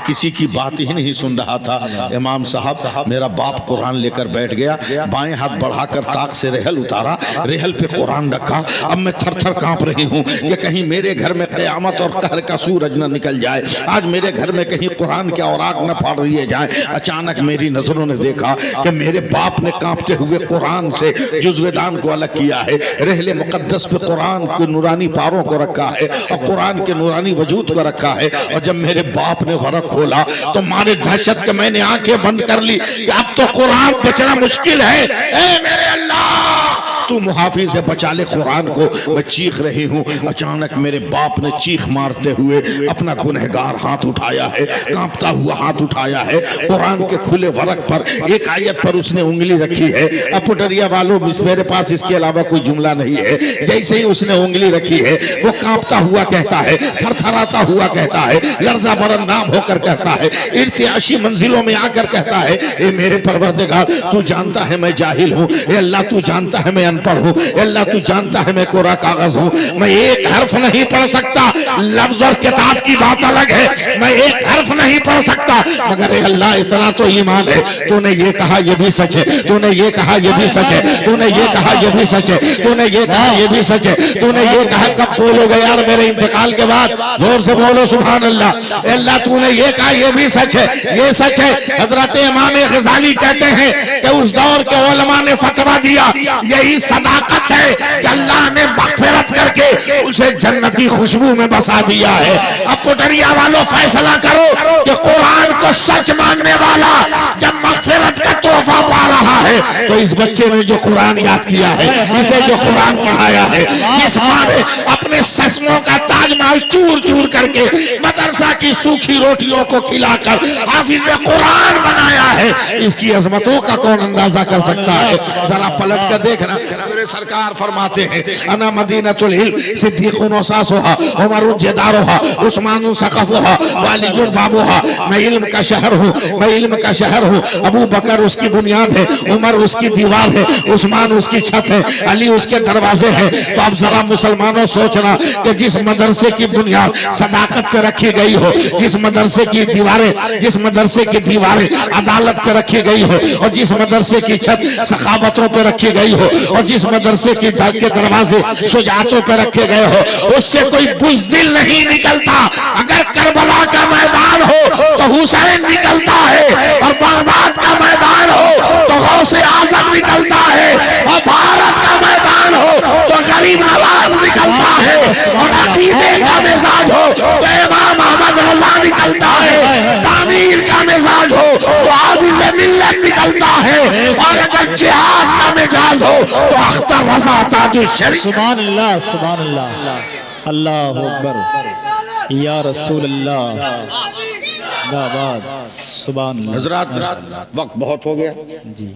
किसी की बात ही नहीं सुन रहा था। इमाम साहब, मेरा बाप कुरान लेकर बैठ गया, बाएं हाथ बढ़ाकर ताक से रेहल उतारा, रेहल पे कुरान रखा। अब मैं थर थर कांप रही हूँ कि कहीं मेरे घर में क़यामत और कहर का सूरज न निकल जाए, आज मेरे घर में कहीं कुरान के औराक न फाड़ दिए जाए। अचानक मेरी नजरों ने देखा कि मेरे बाप ने कांपते हुए कुरान से जुज़्वेदान को अलग किया है, रहले मुक़द्दस पे कुरान के नूरानी पारों को रखा है और कुरान के नूरानी वजूद को रखा है। और जब मेरे बाप ने वरक खोला तो मारे दहशत के मैंने आंखें बंद कर ली कि अब तो कुरान बचना मुश्किल है। ए मेरे अल्लाह, तू मुहाफिज है, बचा ले कुरान को। मैं चीख रही हूँ। अचानक मेरे बाप ने चीख मारते हुए अपना गुनहगार हाथ उठाया है, कांपता हुआ हाथ उठाया है। कुरान के खुले वरक पर एक आयत पर उसने उंगली रखी है। अब पुटरिया वालों, मेरे पास इसके अलावा कोई जुमला नहीं है। जैसे ही उसने उंगली रखी है, वो कांपता हुआ कहता है, थरथराता हुआ कहता है, लर्जा बरंदाम होकर कहता है, इर्तियाशी मंजिलों में आकर कहता है, ए मेरे परवरदिगार, तू जानता है मैं जाहिल हूँ, ए अल्लाह तू जानता है मैं अनपढ़ हूँ, ए अल्लाह तू जानता है मैं कोरा कागज हूँ, मैं एक हर्फ नहीं पढ़ सकता। लफ्ज और किताब की बात अलग है, मैं एक हर्फ नहीं पढ़ सकता, मगर ए अल्लाह इतना तो ईमान है, तूने ये कहा ये भी सच है, तूने ये कहा ये भी सच है, तूने ये कहा ये भी सच है, तूने ये कहा ये भी सच है, तूने ये कहा। कब बोलोगे यार मेरे इंतकाल के बाद? जोर से बोलो सुभान अल्लाह। अल्लाह तूने ये कहा ये भी सच है, ये सच है। हजरत इमाम गजाली कहते हैं कि उस दौर के उलमा ने फतवा दिया, यही सदाकत है कि अल्लाह ने मग़फ़िरत करके उसे जन्नती खुशबू में बसा दिया है। अब पुटरिया वालों फैसला करो कि कुरान को सच मानने वाला जब मग़फ़िरत का तोहफा पा रहा है, तो इस बच्चे ने जो कुरान याद किया है, इसे जो कुरान पढ़ाया है, इस माँ ने अपने ससमों का ताजमहल चूर चूर करके मदरसा की सूखी रोटियों को खिलाकर हाफिज कुरान बनाया है। इसकी अजमतों का कौन अंदाजा कर सकता है? जरा पलट कर देखना, मेरे सरकार फरमाते हैं अना मदीनतुल इल्म सिद्दीकुन वसासुहा उमरुन जदारुहा उस्मानुन सक़फुहा वालियुन बाबुहा। मैं इल्म का शहर हूँ, मैं इल्म का शहर हूँ। अबू बकर उसकी बुनियाद है, उमर उसकी दीवार है, उस्मान उसकी छत है, अली उसके दरवाजे हैं। तो अब जरा मुसलमानों सोचना कि जिस मदरसे की बुनियाद सदाकत पे रखी गई हो, जिस मदरसे की दीवारें अदालत पे रखी गई हो, और जिस मदरसे की छत सखावतों पे रखी गई हो, और जिस मदरसे के दरवाजे शुजातों पे रखे गए हो, उससे कोई बुज़दिल नहीं निकलता। अगर करबला का मैदान हो तो हुसैन निकलता है, और बगदाद का मैदान हो तो गौसे आजम निकलता है, और भारत का मैदान हो तो गरीब नवाज निकलता है, और अकीदे का मिजाज हो तो इमाम अहमद रजा निकलता है, तामीर का मिजाज हो तो आज़िज़ मिल्लत निकलता है, और अगर जिहाद का मिजाज हो तो अख्तर रजा ताजुल शरीफ। सुभान अल्लाह, सुभान अल्लाह, अल्लाहु अकबर, या रसूल अल्लाह, जिंदाबाद, सुभान अल्लाह। हजरात वक्त बहुत हो गया जी।